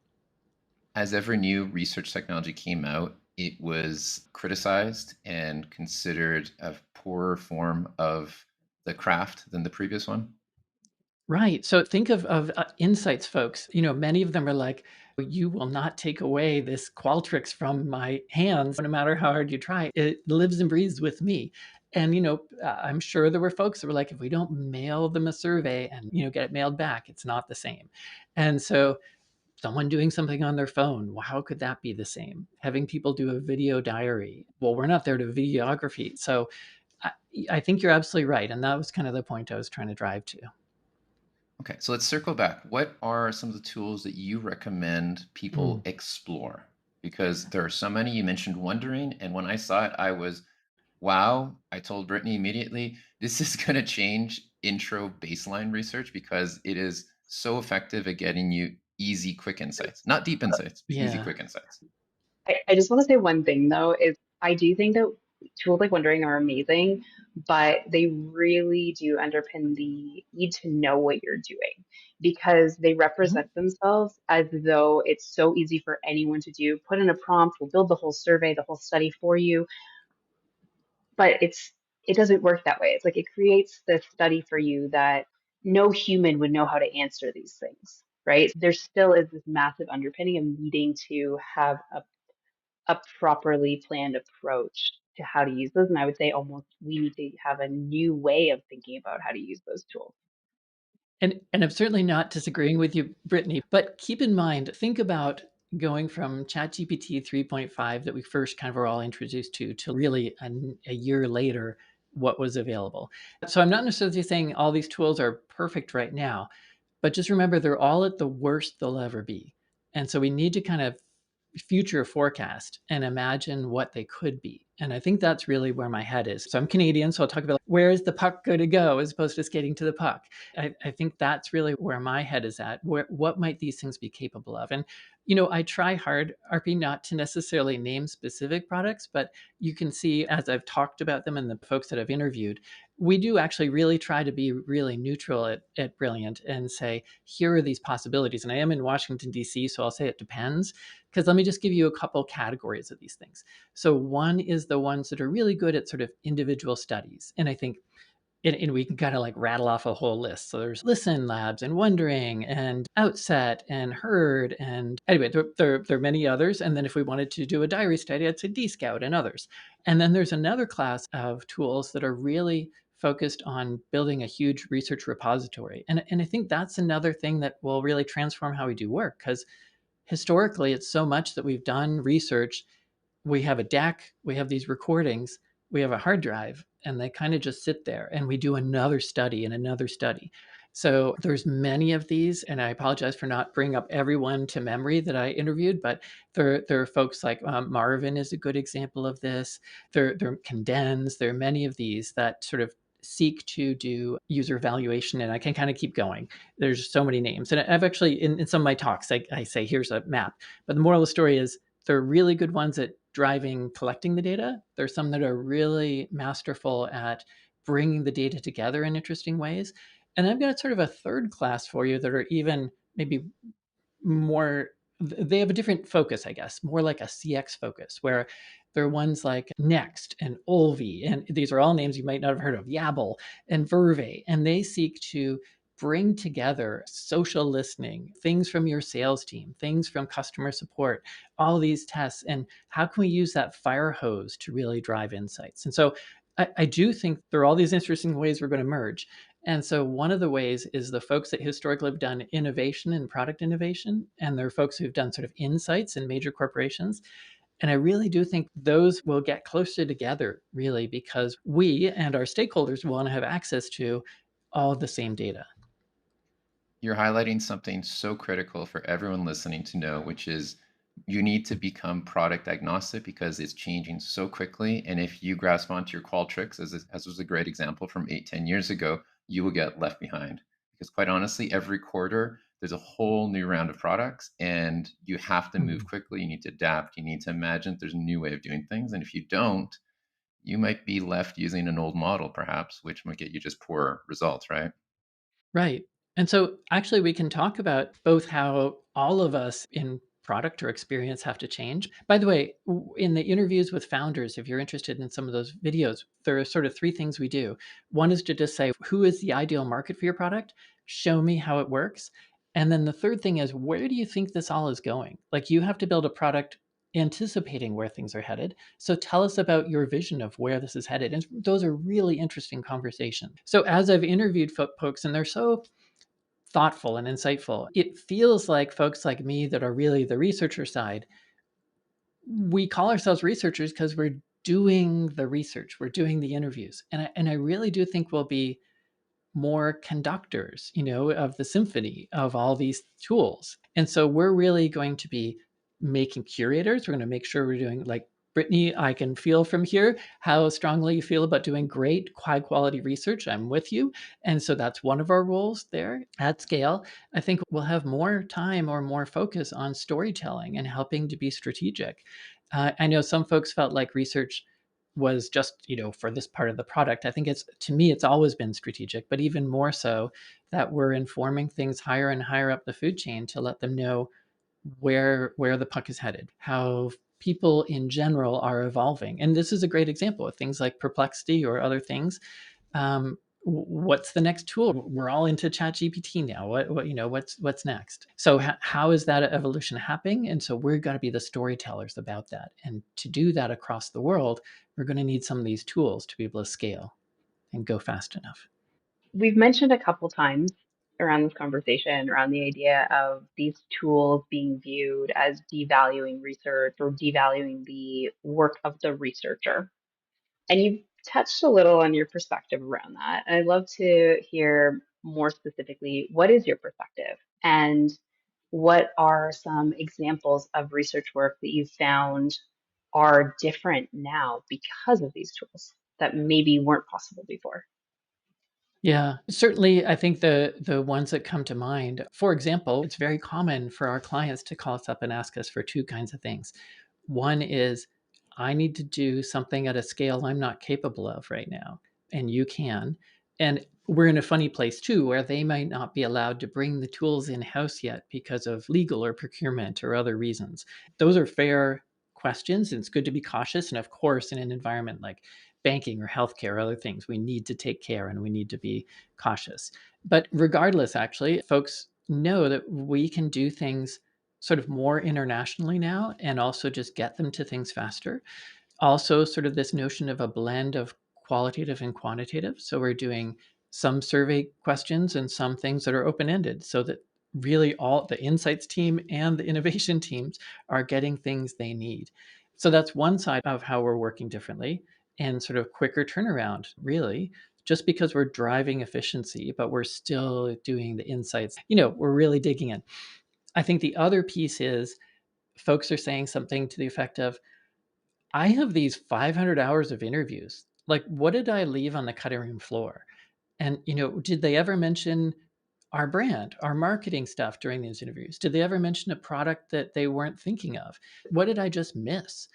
As every new research technology came out, it was criticized and considered a poorer form of the craft than the previous one. Right. So think of insights folks. Many of them are like, you will not take away this Qualtrics from my hands, no matter how hard you try. It lives and breathes with me. And I'm sure there were folks that were like, if we don't mail them a survey and get it mailed back, it's not the same. And so someone doing something on their phone, well, how could that be the same? Having people do a video diary. Well, we're not there to videography. So I, I think you're absolutely right. And that was kind of the point I was trying to drive to. Okay, so let's circle back. What are some of the tools that you recommend Mm. people explore? Because there are so many. You mentioned Wondering, and when I saw it, I was, wow. I told Brittany immediately, this is going to change intro baseline research because it is so effective at getting you easy, quick insights. Not deep insights, but easy, Yeah. quick insights. I just want to say one thing though, is I do think that tools like Wondering are amazing, but they really do underpin the need to know what you're doing because they Mhm. represent themselves as though it's so easy for anyone to do. Put in a prompt, we'll build the whole survey, the whole study for you. But it doesn't work that way. It's like it creates this study for you that no human would know how to answer these things, right? There still is this massive underpinning of needing to have a properly planned approach to how to use those. And I would say almost we need to have a new way of thinking about how to use those tools. And I'm certainly not disagreeing with you, Brittany, but keep in mind, think about going from ChatGPT 3.5 that we first kind of were all introduced to really a year later, what was available. So I'm not necessarily saying all these tools are perfect right now, but just remember they're all at the worst they'll ever be. And so we need to kind of future forecast and imagine what they could be. And I think that's really where my head is. So I'm Canadian, so I'll talk about where is the puck going to go as opposed to skating to the puck. I think that's really where my head is at. What might these things be capable of? And, I try hard, RP, not to necessarily name specific products, but you can see as I've talked about them and the folks that I've interviewed, we do actually really try to be really neutral at Brilliant and say, here are these possibilities. And I am in Washington, D.C., so I'll say it depends. Because let me just give you a couple categories of these things. So one is the ones that are really good at sort of individual studies. And I think and we can kind of like rattle off a whole list. So there's Listen Labs and Wondering and Outset and Herd. And anyway, there are many others. And then if we wanted to do a diary study, I'd say DScout and others. And then there's another class of tools that are really focused on building a huge research repository. And I think that's another thing that will really transform how we do work, because historically it's so much that we've done research. We have a deck, we have these recordings, we have a hard drive, and they kind of just sit there, and we do another study and another study. So there's many of these, and I apologize for not bringing up everyone to memory that I interviewed, but there are folks like Marvin is a good example of this. There are Condens. There are many of these that sort of seek to do user evaluation, and I can kind of keep going. There's so many names, and I've actually in some of my talks I say here's a map, but the moral of the story is there are really good ones at driving collecting the data. There's some that are really masterful at bringing the data together in interesting ways. And I've got sort of a third class for you that are even maybe more, they have a different focus, I guess, more like a CX focus, where there are ones like Next and Olvi, and these are all names you might not have heard of, Yabble and Verve, and they seek to bring together social listening, things from your sales team, things from customer support, all these tests, and how can we use that fire hose to really drive insights? And so I do think there are all these interesting ways we're going to merge. And so one of the ways is the folks that historically have done innovation and product innovation, and there are folks who've done sort of insights in major corporations. And I really do think those will get closer together, really, because we and our stakeholders want to have access to all the same data. You're highlighting something so critical for everyone listening to know, which is you need to become product agnostic because it's changing so quickly. And if you grasp onto your Qualtrics, as was a great example from 8, 10 years ago, you will get left behind. Because quite honestly, every quarter, there's a whole new round of products and you have to move Mhm. quickly. You need to adapt. You need to imagine there's a new way of doing things. And if you don't, you might be left using an old model, perhaps, which might get you just poor results, right? Right. And so actually, we can talk about both how all of us in product or experience have to change. By the way, in the interviews with founders, if you're interested in some of those videos, there are sort of three things we do. One is to just say, who is the ideal market for your product? Show me how it works. And then the third thing is, where do you think this all is going? Like, you have to build a product anticipating where things are headed. So tell us about your vision of where this is headed. And those are really interesting conversations. So as I've interviewed folks, and they're so thoughtful and insightful, it feels like folks like me that are really the researcher side, we call ourselves researchers because we're doing the research, we're doing the interviews. And I really do think we'll be more conductors, of the symphony of all these tools. And so we're really going to be making curators. We're going to make sure we're doing, like, Brittany, I can feel from here how strongly you feel about doing great, high quality research. I'm with you. And so that's one of our roles there at scale. I think we'll have more time or more focus on storytelling and helping to be strategic. I know some folks felt like research was just, for this part of the product. I think to me, it's always been strategic, but even more so that we're informing things higher and higher up the food chain to let them know where the puck is headed, how people in general are evolving. And this is a great example of things like Perplexity or other things. What's the next tool? We're all into ChatGPT now. What's next? So how is that evolution happening? And so we're going to be the storytellers about that. And to do that across the world, we're going to need some of these tools to be able to scale and go fast enough. We've mentioned a couple times around this conversation around the idea of these tools being viewed as devaluing research or devaluing the work of the researcher. And you've touched a little on your perspective around that. And I'd love to hear more specifically, what is your perspective? And what are some examples of research work that you've found are different now because of these tools that maybe weren't possible before? Yeah, certainly. I think the ones that come to mind, for example, it's very common for our clients to call us up and ask us for two kinds of things. One is, I need to do something at a scale I'm not capable of right now, and you can. And we're in a funny place too, where they might not be allowed to bring the tools in house yet because of legal or procurement or other reasons. Those are fair questions, and it's good to be cautious. And of course, in an environment like banking or healthcare or other things, we need to take care and we need to be cautious. But regardless, actually, folks know that we can do things sort of more internationally now and also just get them to things faster. Also, sort of this notion of a blend of qualitative and quantitative. So we're doing some survey questions and some things that are open ended so that really all the insights team and the innovation teams are getting things they need. So that's one side of how we're working differently and sort of quicker turnaround, really, just because we're driving efficiency, but we're still doing the insights. We're really digging in. I think the other piece is folks are saying something to the effect of, I have these 500 hours of interviews. Like, what did I leave on the cutting room floor? And, did they ever mention our brand, our marketing stuff during these interviews? Did they ever mention a product that they weren't thinking of? What did I just miss?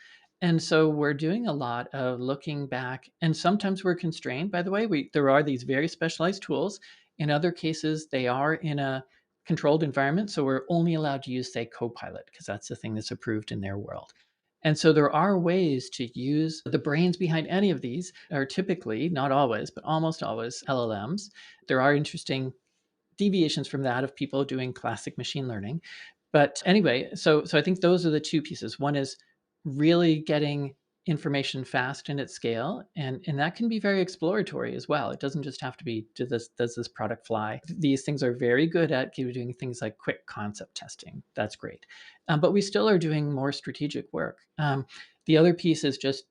And so we're doing a lot of looking back, and sometimes we're constrained. By the way, there are these very specialized tools. In other cases, they are in a controlled environment, so we're only allowed to use, say, Copilot, because that's the thing that's approved in their world. And so there are ways to use the brains behind any of these are typically, not always, but almost always LLMs. There are interesting deviations from that of people doing classic machine learning. But anyway, so I think those are the two pieces. One is really getting information fast and at scale, and that can be very exploratory as well. It doesn't just have to be, does this product fly? These things are very good at doing things like quick concept testing. That's great. But we still are doing more strategic work. The other piece is just,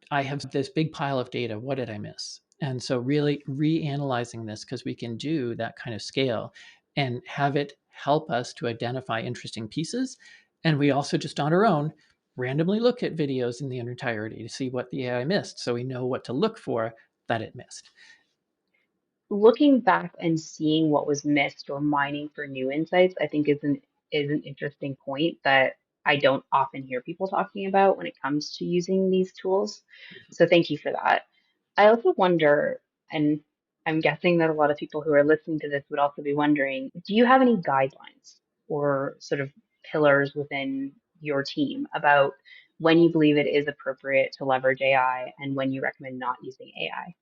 I have this big pile of data. What did I miss? And so really reanalyzing this, because we can do that kind of scale and have it help us to identify interesting pieces. And we also just on our own randomly look at videos in the entirety to see what the AI missed, so we know what to look for that it missed. Looking back and seeing what was missed or mining for new insights, I think is an interesting point that I don't often hear people talking about when it comes to using these tools. So thank you for that. I also wonder, and I'm guessing that a lot of people who are listening to this would also be wondering, do you have any guidelines or sort of pillars within your team about when you believe it is appropriate to leverage AI and when you recommend not using AI?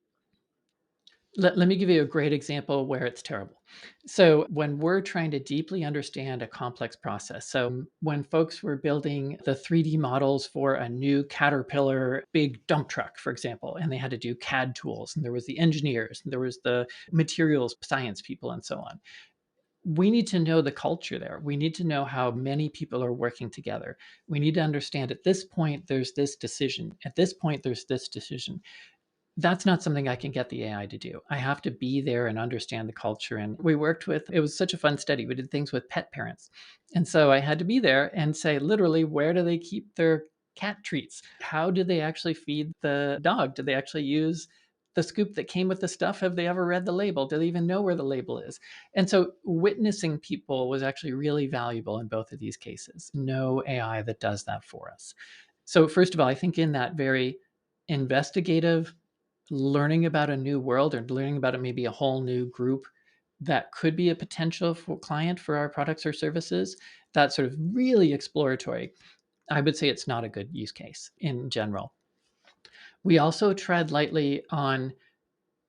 Let me give you a great example where it's terrible. So, when we're trying to deeply understand a complex process, so when folks were building the 3D models for a new Caterpillar big dump truck, for example, and they had to do CAD tools, and there was the engineers, and there was the materials science people, and so on. We need to know the culture there. We need to know how many people are working together. We need to understand at this point, there's this decision. At this point, there's this decision. That's not something I can get the AI to do. I have to be there and understand the culture. And we worked with, it was such a fun study. We did things with pet parents. And so I had to be there and say, literally, where do they keep their cat treats? How do they actually feed the dog? Do they actually use the scoop that came with the stuff? Have they ever read the label? Do they even know where the label is? And so witnessing people was actually really valuable in both of these cases. No AI that does that for us. So, first of all, I think in that very investigative, learning about a new world or learning about maybe a whole new group that could be a potential for client for our products or services, that sort of really exploratory. I would say it's not a good use case in general. We also tread lightly on,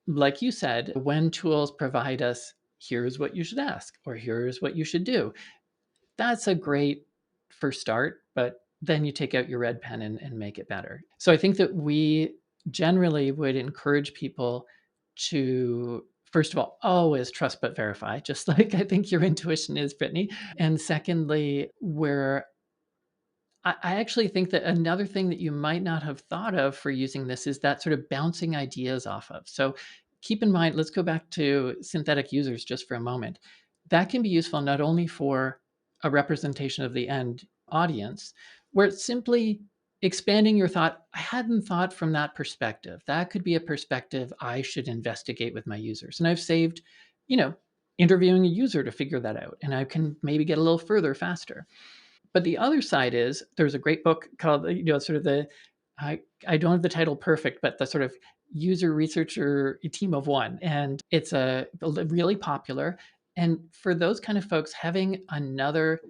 like you said, when tools provide us, here's what you should ask, or here's what you should do. That's a great first start, but then you take out your red pen and make it better. So I think that we generally would encourage people to, first of all, always trust but verify, just like I think your intuition is, Brittany. And secondly, where I actually think that another thing that you might not have thought of for using this is that sort of bouncing ideas off of. So keep in mind, let's go back to synthetic users just for a moment. That can be useful not only for a representation of the end audience, where it's simply expanding your thought. I hadn't thought from that perspective. That could be a perspective I should investigate with my users. And I've saved, you know, interviewing a user to figure that out. And I can maybe get a little further faster. But the other side is there's a great book called, sort of I don't have the title perfect, but the sort of user researcher team of one. And it's a really popular. And for those kind of folks, having another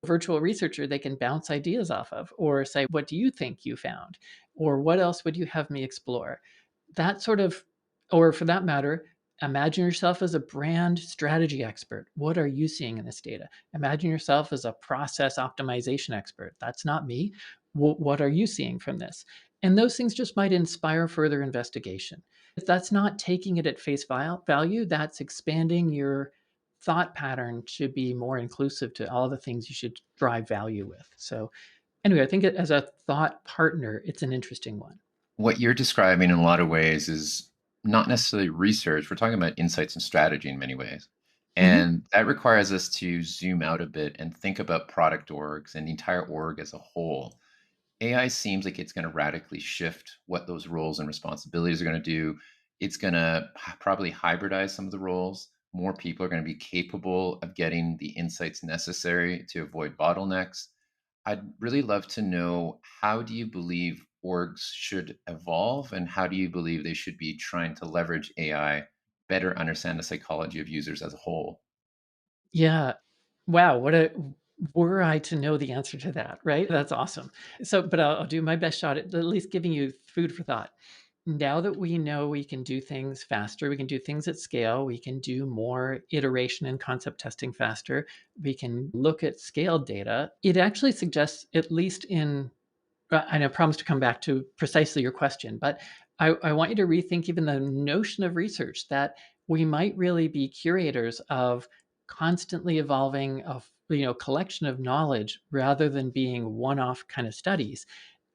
virtual researcher they can bounce ideas off of or say, what do you think you found? Or what else would you have me explore? That sort of, or for that matter, imagine yourself as a brand strategy expert. What are you seeing in this data? Imagine yourself as a process optimization expert. That's not me. What are you seeing from this? And those things just might inspire further investigation. If that's not taking it at face value, that's expanding your thought pattern to be more inclusive to all the things you should drive value with. So, anyway, I think as a thought partner, it's an interesting one. What you're describing in a lot of ways is not necessarily research. We're talking about insights and strategy in many ways. Mm-hmm. And that requires us to zoom out a bit and think about product orgs and the entire org as a whole. AI seems like it's going to radically shift what those roles and responsibilities are going to do. It's going to probably hybridize some of the roles. More people are going to be capable of getting the insights necessary to avoid bottlenecks. I'd really love to know, how do you believe orgs should evolve, and how do you believe they should be trying to leverage AI, better understand the psychology of users as a whole? Yeah. Wow, what a were I to know the answer to that, right? That's awesome. So, but I'll do my best shot at least giving you food for thought. Now that we know we can do things faster, we can do things at scale, we can do more iteration and concept testing faster, we can look at scaled data, it actually suggests, at least in, and I promise to come back to precisely your question, but I want you to rethink even the notion of research, that we might really be curators of constantly evolving of collection of knowledge rather than being one-off kind of studies.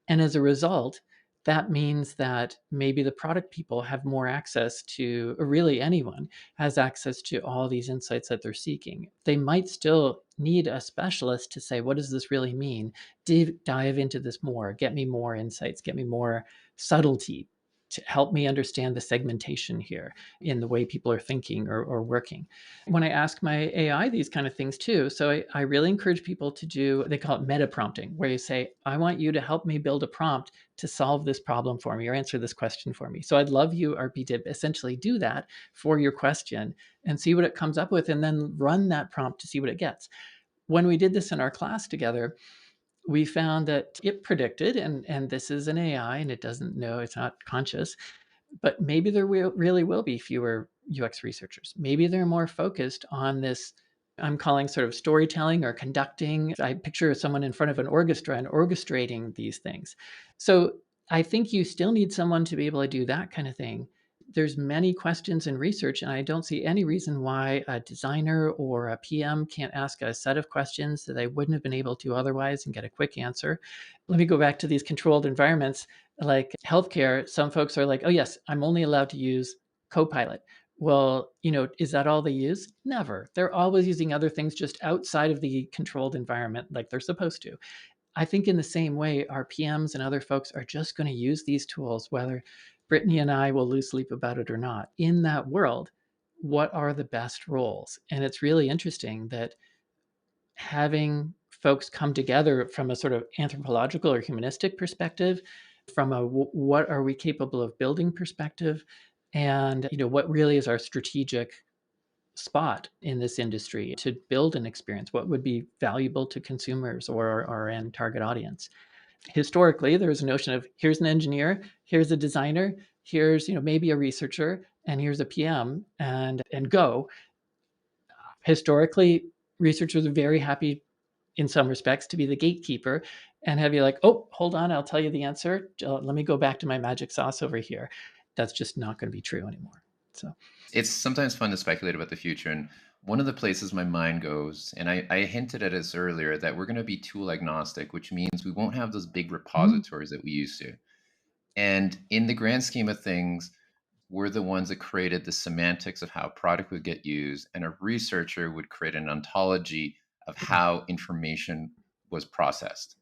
And as a result, that means that maybe the product people have more access to, or really anyone has access to all these insights that they're seeking. They might still need a specialist to say, what does this really mean? Dive into this more, get me more insights, get me more subtlety to help me understand the segmentation here in the way people are thinking or working. When I ask my AI these kind of things too, so I really encourage people to do, they call it meta prompting, where you say, I want you to help me build a prompt to solve this problem for me or answer this question for me. So I'd love you, RP, to essentially do that for your question and see what it comes up with and then run that prompt to see what it gets. When we did this in our class together, we found that it predicted, and this is an AI and it doesn't know, it's not conscious, but maybe there really will be fewer UX researchers. Maybe they're more focused on this, I'm calling sort of storytelling or conducting. I picture someone in front of an orchestra and orchestrating these things. So I think you still need someone to be able to do that kind of thing. There's many questions in research, and I don't see any reason why a designer or a PM can't ask a set of questions that they wouldn't have been able to otherwise and get a quick answer. Let me go back to these controlled environments like healthcare. Some folks are like, oh yes, I'm only allowed to use Copilot. Well, is that all they use? Never. They're always using other things just outside of the controlled environment like they're supposed to. I think in the same way, our PMs and other folks are just going to use these tools, whether Brittany and I will lose sleep about it or not. In that world, what are the best roles? And it's really interesting that having folks come together from a sort of anthropological or humanistic perspective, from a what are we capable of building perspective, and what really is our strategic spot in this industry to build an experience? What would be valuable to consumers or our end target audience? Historically, there was a notion of here's an engineer, here's a designer, here's maybe a researcher, and here's a PM, and go. Historically, researchers are very happy in some respects to be the gatekeeper and have you like, oh, hold on, I'll tell you the answer. Let me go back to my magic sauce over here. That's just not going to be true anymore. So, It's sometimes fun to speculate about the future. And one of the places my mind goes, and I hinted at this earlier, that we're going to be tool agnostic, which means we won't have those big mm, repositories that we used to. And in the grand scheme of things, we're the ones that created the semantics of how a product would get used, and a researcher would create an ontology of how information was processed.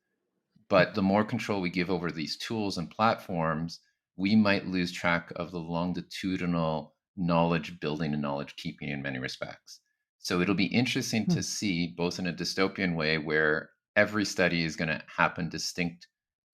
But the more control we give over these tools and platforms, we might lose track of the longitudinal knowledge building and knowledge keeping in many respects. So it'll be interesting to mm, see, both in a dystopian way where every study is going to happen distinct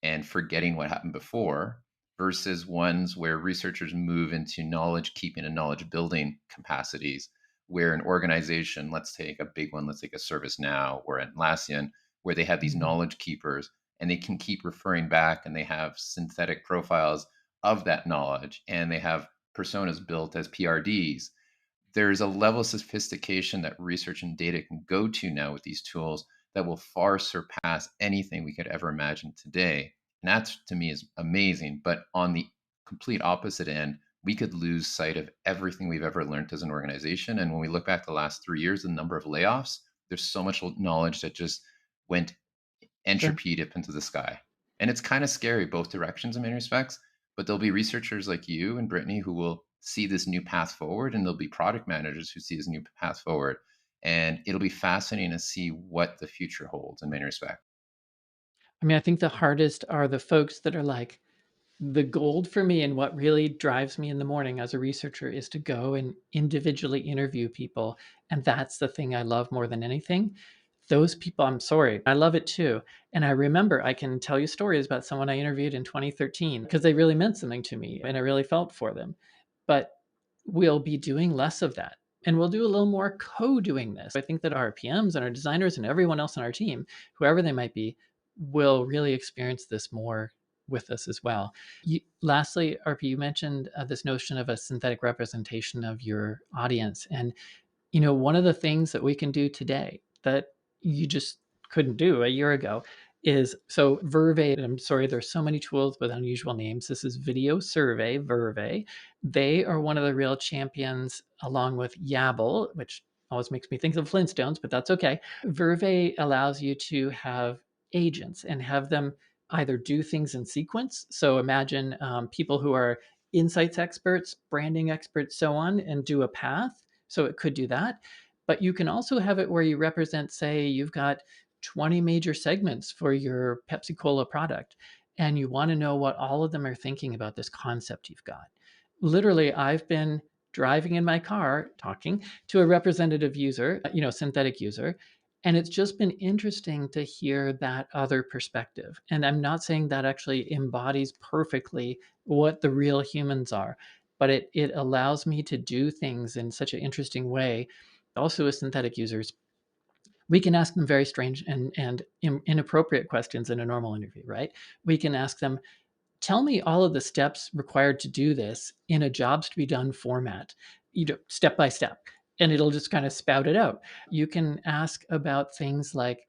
and forgetting what happened before, versus ones where researchers move into knowledge keeping and knowledge building capacities, where an organization, let's take a big one, let's take a ServiceNow or Atlassian, where they have these mm, knowledge keepers and they can keep referring back, and they have synthetic profiles of that knowledge, and they have personas built as PRDs. There's a level of sophistication that research and data can go to now with these tools that will far surpass anything we could ever imagine today. And that to me is amazing. But on the complete opposite end, we could lose sight of everything we've ever learned as an organization. And when we look back the last 3 years, the number of layoffs, there's so much knowledge that just went sure. entropy up into the sky. And it's kind of scary both directions in many respects, but there'll be researchers like you and Brittany who will see this new path forward, and there'll be product managers who see this new path forward. And it'll be fascinating to see what the future holds in many respects. I mean, I think the hardest are the folks that are like, the gold for me and what really drives me in the morning as a researcher is to go and individually interview people. And that's the thing I love more than anything. Those people, I'm sorry, I love it too. And I remember I can tell you stories about someone I interviewed in 2013 because they really meant something to me and I really felt for them. But we'll be doing less of that. And we'll do a little more co doing this. I think that our PMs and our designers and everyone else on our team, whoever they might be, will really experience this more with us as well. Lastly, RP, you mentioned this notion of a synthetic representation of your audience. And one of the things that we can do today that you just couldn't do a year ago is so Verve. I'm sorry, there's so many tools with unusual names. This is Video Survey, Verve. They are one of the real champions, along with Yabble, which always makes me think of Flintstones, but that's okay. Verve allows you to have agents and have them either do things in sequence. So imagine people who are insights experts, branding experts, so on, and do a path. So it could do that. But you can also have it where you represent, say, you've got 20 major segments for your Pepsi Cola product, and you want to know what all of them are thinking about this concept you've got. Literally, I've been driving in my car talking to a representative user, synthetic user, and it's just been interesting to hear that other perspective. And I'm not saying that actually embodies perfectly what the real humans are, but it allows me to do things in such an interesting way. Also, with synthetic users, we can ask them very strange and inappropriate questions in a normal interview, right? We can ask them, tell me all of the steps required to do this in a jobs to be done format, step by step, and it'll just kind of spout it out. You can ask about things like,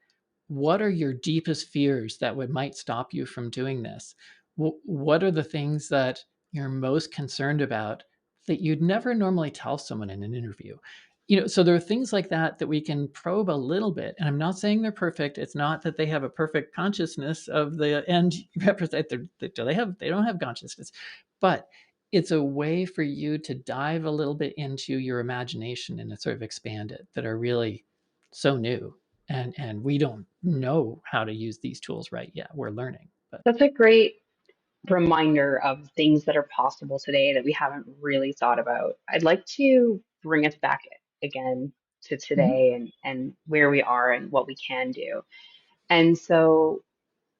what are your deepest fears that might stop you from doing this? What are the things that you're most concerned about that you'd never normally tell someone in an interview? So there are things like that that we can probe a little bit. And I'm not saying they're perfect. It's not that they have a perfect consciousness of the end represent. They don't have consciousness, but it's a way for you to dive a little bit into your imagination and sort of expand it, that are really so new. And we don't know how to use these tools right yet. We're learning. But That's a great reminder of things that are possible today that we haven't really thought about. I'd like to bring us back again to mhm, today and where we are and what we can do. And so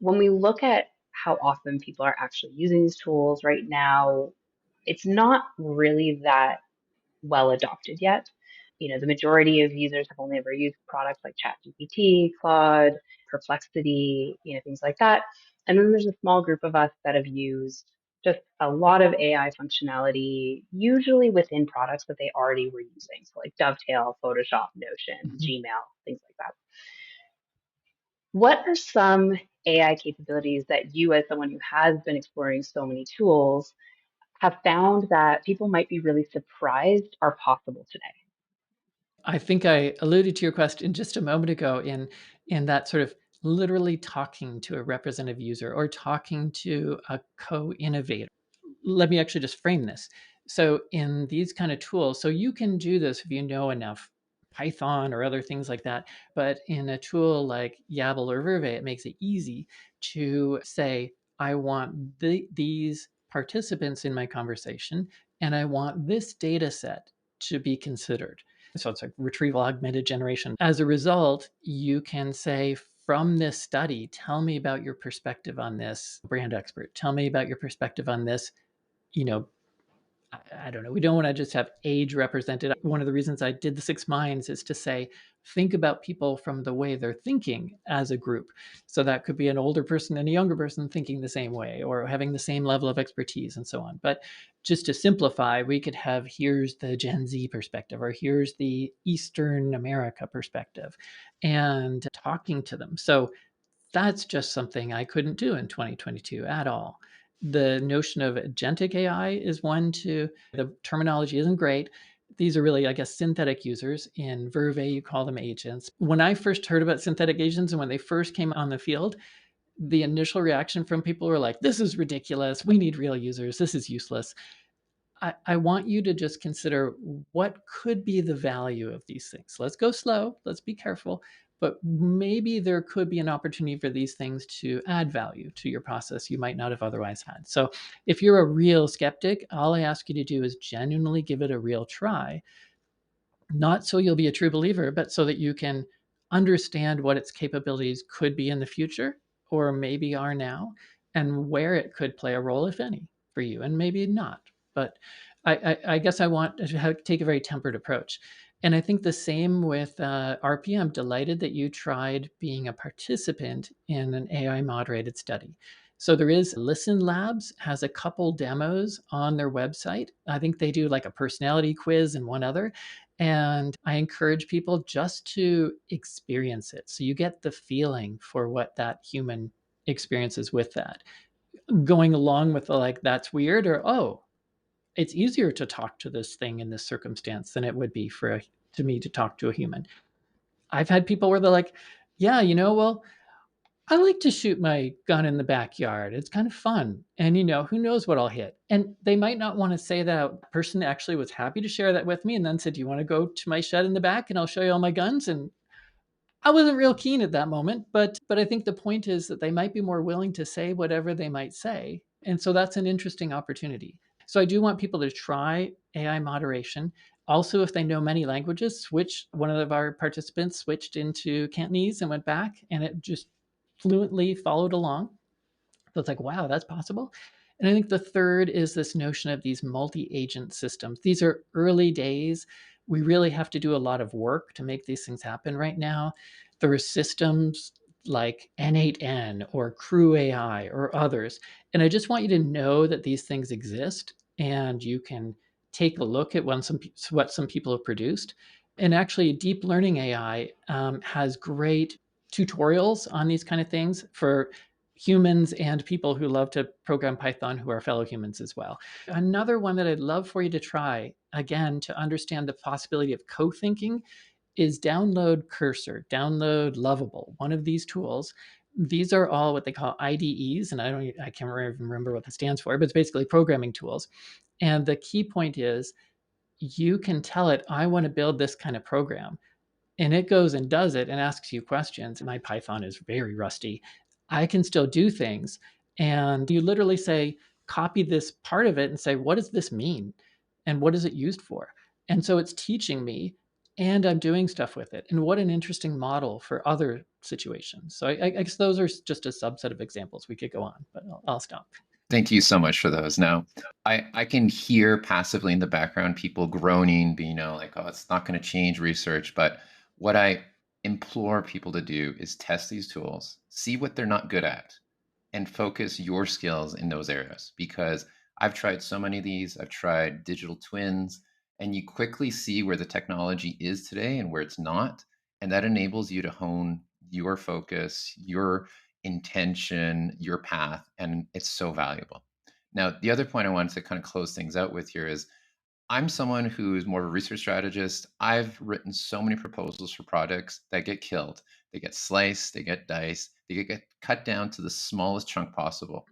when we look at how often people are actually using these tools right now, it's not really that well adopted yet. The majority of users have only ever used products like ChatGPT, Claude, Perplexity, things like that. And then there's a small group of us that have used just a lot of AI functionality, usually within products that they already were using. So like Dovetail, Photoshop, Notion, Mhm. Gmail, things like that. What are some AI capabilities that you, as someone who has been exploring so many tools, have found that people might be really surprised are possible today? I think I alluded to your question just a moment ago in that sort of literally talking to a representative user or talking to a co-innovator. Let me actually just frame this. So in these kind of tools, so you can do this if you know enough Python or other things like that. But in a tool like Yabble or Verve, it makes it easy to say, I want these participants in my conversation, and I want this data set to be considered. So it's like retrieval augmented generation. As a result, you can say, from this study, tell me about your perspective on this brand expert. Tell me about your perspective on this, you know, I don't know. We don't want to just have age represented. One of the reasons I did the 6 minds is to say, think about people from the way they're thinking as a group. So that could be an older person and a younger person thinking the same way or having the same level of expertise and so on. But just to simplify, we could have here's the Gen Z perspective or here's the Eastern America perspective and talking to them. So that's just something I couldn't do in 2022 at all. The notion of agentic AI is one to the terminology isn't great. These are really, I guess, synthetic users. In Verve, you call them agents. When I first heard about synthetic agents and when they first came on the field, the initial reaction from people were like, this is ridiculous. We need real users. This is useless. I want you to just consider what could be the value of these things. Let's go slow, let's be careful, but maybe there could be an opportunity for these things to add value to your process you might not have otherwise had. So if you're a real skeptic, all I ask you to do is genuinely give it a real try, not so you'll be a true believer, but so that you can understand what its capabilities could be in the future or maybe are now and where it could play a role, if any, for you, and maybe not. But I guess I want to take a very tempered approach. And I think the same with RP. I'm delighted that you tried being a participant in an AI moderated study. So there is Listen Labs has a couple demos on their website. I think they do like a personality quiz and one other. And I encourage people just to experience it. So you get the feeling for what that human experiences with that. Going along with the like, that's weird, or oh, it's easier to talk to this thing in this circumstance than it would be to me to talk to a human. I've had people where they're like, yeah, well, I like to shoot my gun in the backyard. It's kind of fun. And, who knows what I'll hit? And they might not want to say that. The person actually was happy to share that with me and then said, do you want to go to my shed in the back and I'll show you all my guns? And I wasn't real keen at that moment, but I think the point is that they might be more willing to say whatever they might say. And so that's an interesting opportunity. So I do want people to try AI moderation. Also, if they know many languages, switch. One of our participants switched into Cantonese and went back, and it just fluently followed along. So it's like, wow, that's possible. And I think the third is this notion of these multi agent systems. These are early days. We really have to do a lot of work to make these things happen right now. There are systems like N8N or Crew AI or others. And I just want you to know that these things exist and you can take a look at what some people have produced. And actually, deep learning AI has great tutorials on these kind of things for humans and people who love to program Python who are fellow humans as well. Another one that I'd love for you to try, again, to understand the possibility of co thinking, is download Cursor, download Lovable, one of these tools. These are all what they call IDEs, and I can't remember what that stands for, but it's basically programming tools. And the key point is you can tell it, I want to build this kind of program, and it goes and does it and asks you questions. My Python is very rusty. I can still do things. And you literally say, copy this part of it and say, what does this mean? And what is it used for? And so it's teaching me and I'm doing stuff with it. And what an interesting model for other situations. So I guess those are just a subset of examples. We could go on, but I'll stop. Thank you so much for those. Now, I can hear passively in the background people groaning, being, like, oh, it's not going to change research. But what I implore people to do is test these tools, see what they're not good at, and focus your skills in those areas. Because I've tried so many of these, I've tried digital twins, and you quickly see where the technology is today and where it's not. And that enables you to hone your focus, your intention, your path, and it's so valuable. Now, the other point I wanted to kind of close things out with here is I'm someone who's more of a research strategist. I've written so many proposals for products that get killed. They get sliced, they get diced, they get cut down to the smallest chunk possible.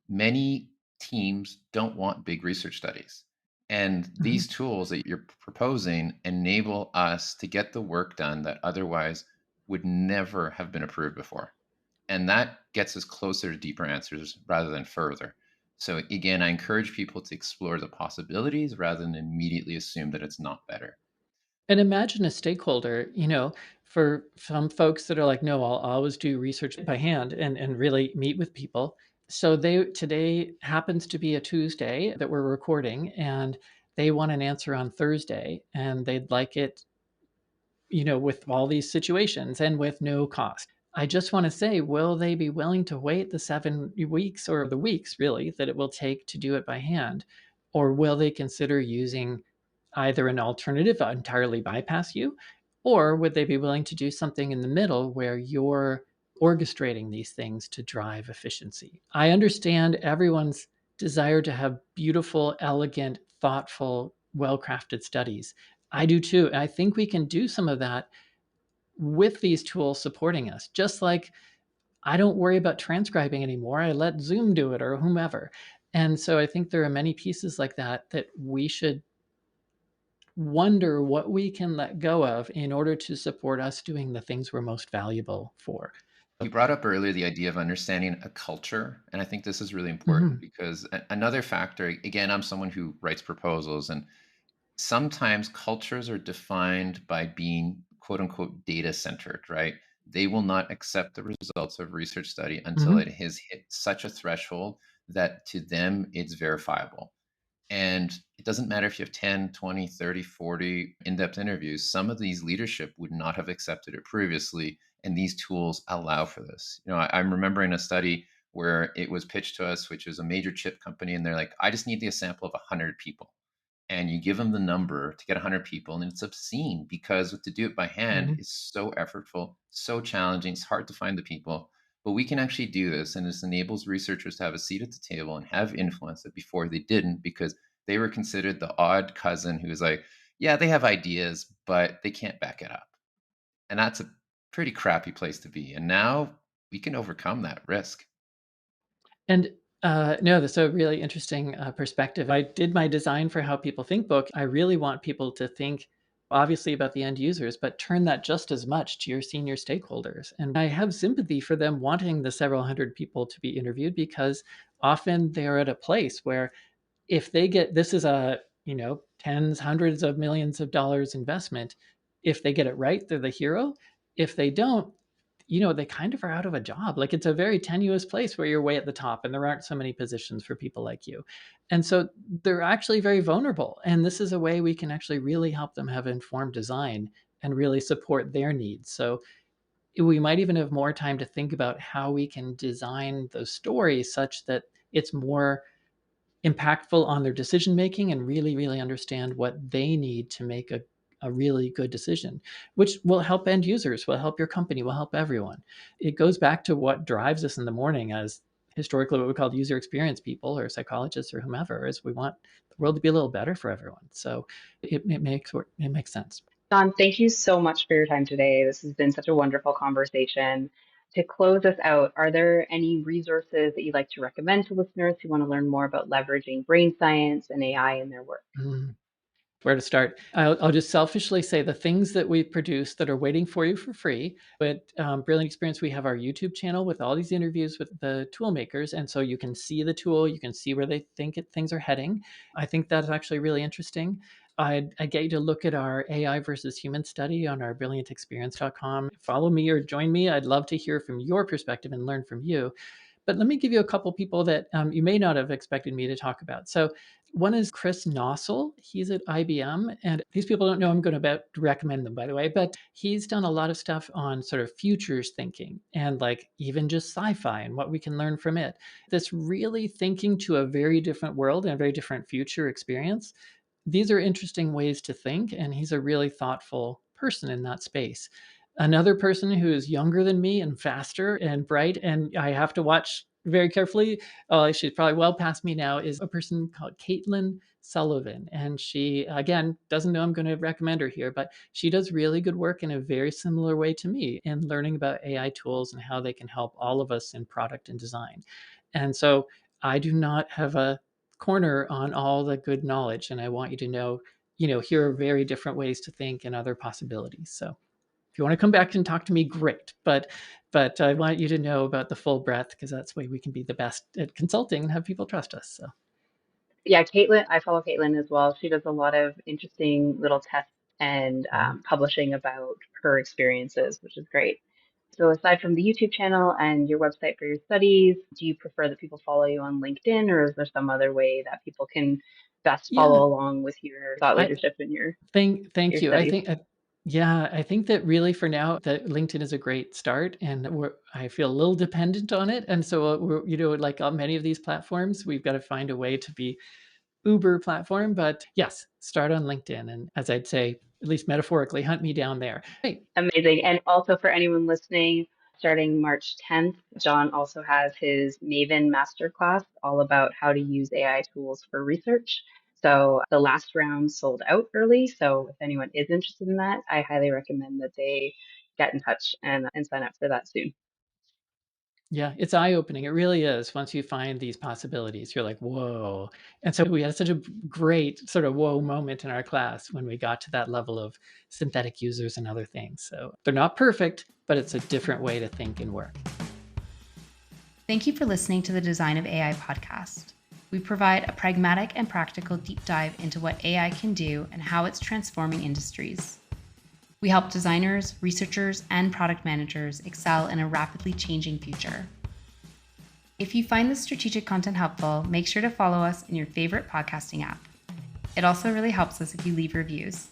Many teams don't want big research studies. And Mhm. these tools that you're proposing enable us to get the work done that otherwise would never have been approved before. And that gets us closer to deeper answers rather than further. So, again, I encourage people to explore the possibilities rather than immediately assume that it's not better. And imagine a stakeholder, for some folks that are like, no, I'll always do research by hand and really meet with people. So today happens to be a Tuesday that we're recording, and they want an answer on Thursday, and they'd like it, with all these situations and with no cost. I just want to say, will they be willing to wait the 7 weeks or the weeks really that it will take to do it by hand? Or will they consider using either an alternative that entirely bypass you, or would they be willing to do something in the middle where you're orchestrating these things to drive efficiency? I understand everyone's desire to have beautiful, elegant, thoughtful, well crafted studies. I do too. I think we can do some of that with these tools supporting us. Just like I don't worry about transcribing anymore. I let Zoom do it or whomever. And so I think there are many pieces like that that we should wonder what we can let go of in order to support us doing the things we're most valuable for. You brought up earlier the idea of understanding a culture. And I think this is really important Mhm. because another factor, again, I'm someone who writes proposals, and sometimes cultures are defined by being quote unquote data centered, right? They will not accept the results of research study until it Mhm. has hit such a threshold that to them it's verifiable. And it doesn't matter if you have 10, 20, 30, 40 in depth interviews, some of these leadership would not have accepted it previously. And these tools allow for this. I'm remembering a study where it was pitched to us, which is a major chip company. And they're like, I just need the sample of 100 people, and you give them the number to get 100 people, and it's obscene because to do it by hand Mhm. is so effortful, so challenging. It's hard to find the people, but we can actually do this, and this enables researchers to have a seat at the table and have influence that before they didn't, because they were considered the odd cousin who's like, yeah, they have ideas, but they can't back it up. And that's a pretty crappy place to be. And now we can overcome that risk. And no, that's a really interesting perspective. I did my design for how people think book. I really want people to think, obviously, about the end users, but turn that just as much to your senior stakeholders. And I have sympathy for them wanting the several hundred people to be interviewed because often they're at a place where if they get this is a tens hundreds of millions of dollars investment. If they get it right, they're the hero. If they don't, they kind of are out of a job. Like, it's a very tenuous place where you're way at the top and there aren't so many positions for people like you. And so they're actually very vulnerable, and this is a way we can actually really help them have informed design and really support their needs. So we might even have more time to think about how we can design those stories such that it's more impactful on their decision making and really, really understand what they need to make a really good decision, which will help end users, will help your company, will help everyone. It goes back to what drives us in the morning as historically what we called user experience people or psychologists or whomever, is we want the world to be a little better for everyone. So it makes sense. John, thank you so much for your time today. This has been such a wonderful conversation. To close us out, are there any resources that you'd like to recommend to listeners who want to learn more about leveraging brain science and AI in their work? Mm. Where to start? I'll just selfishly say the things that we've produced that are waiting for you for free. But Brilliant Experience, we have our YouTube channel with all these interviews with the tool makers, and so you can see the tool, you can see where they think things are heading. I think that's actually really interesting. I get you to look at our AI versus human study on our brilliantexperience.com. Follow me or join me. I'd love to hear from your perspective and learn from you. But let me give you a couple people that you may not have expected me to talk about. So one is Chris Nossel. He's at IBM. And these people don't know I'm going to recommend them, by the way, but he's done a lot of stuff on sort of futures thinking and like even just sci-fi and what we can learn from it. This really thinking to a very different world and a very different future experience. These are interesting ways to think, and he's a really thoughtful person in that space. Another person who is younger than me and faster and bright, and I have to watch very carefully. Oh, she's probably well past me now. Is a person called Caitlin Sullivan, and she again doesn't know I'm going to recommend her here, but she does really good work in a very similar way to me in learning about AI tools and how they can help all of us in product and design. And so I do not have a corner on all the good knowledge, and I want you to know, here are very different ways to think and other possibilities. So if you want to come back and talk to me, great. But I want you to know about the full breadth because that's the way we can be the best at consulting and have people trust us. So Yeah, Caitlin, I follow Caitlin as well. She does a lot of interesting little tests and publishing about her experiences, which is great. So aside from the YouTube channel and your website for your studies, do you prefer that people follow you on LinkedIn, or is there some other way that people can best yeah, follow along with your thought I leadership and thank your you. I studies? think yeah, I think that really for now that LinkedIn is a great start, and I feel a little dependent on it, and so like on many of these platforms, we've got to find a way to be Uber platform. But yes, start on LinkedIn, and as I'd say, at least metaphorically, hunt me down there. Right. Amazing. And also for anyone listening, starting March 10th, John also has his Maven Masterclass all about how to use AI tools for research. So the last round sold out early. So if anyone is interested in that, I highly recommend that they get in touch and sign up for that soon. Yeah, it's eye-opening. It really is. Once you find these possibilities, you're like, whoa. And so we had such a great sort of whoa moment in our class when we got to that level of synthetic users and other things. So they're not perfect, but it's a different way to think and work. Thank you for listening to the Design of AI podcast. We provide a pragmatic and practical deep dive into what AI can do and how it's transforming industries. We help designers, researchers, and product managers excel in a rapidly changing future. If you find this strategic content helpful, make sure to follow us in your favorite podcasting app. It also really helps us if you leave reviews.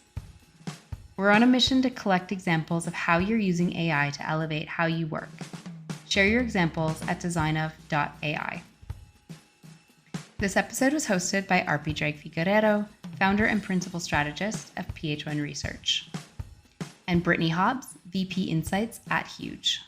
We're on a mission to collect examples of how you're using AI to elevate how you work. Share your examples at designof.ai. This episode was hosted by Arpi Drag-Figueredo, founder and principal strategist of PH1 Research, and Brittany Hobbs, VP Insights at Huge.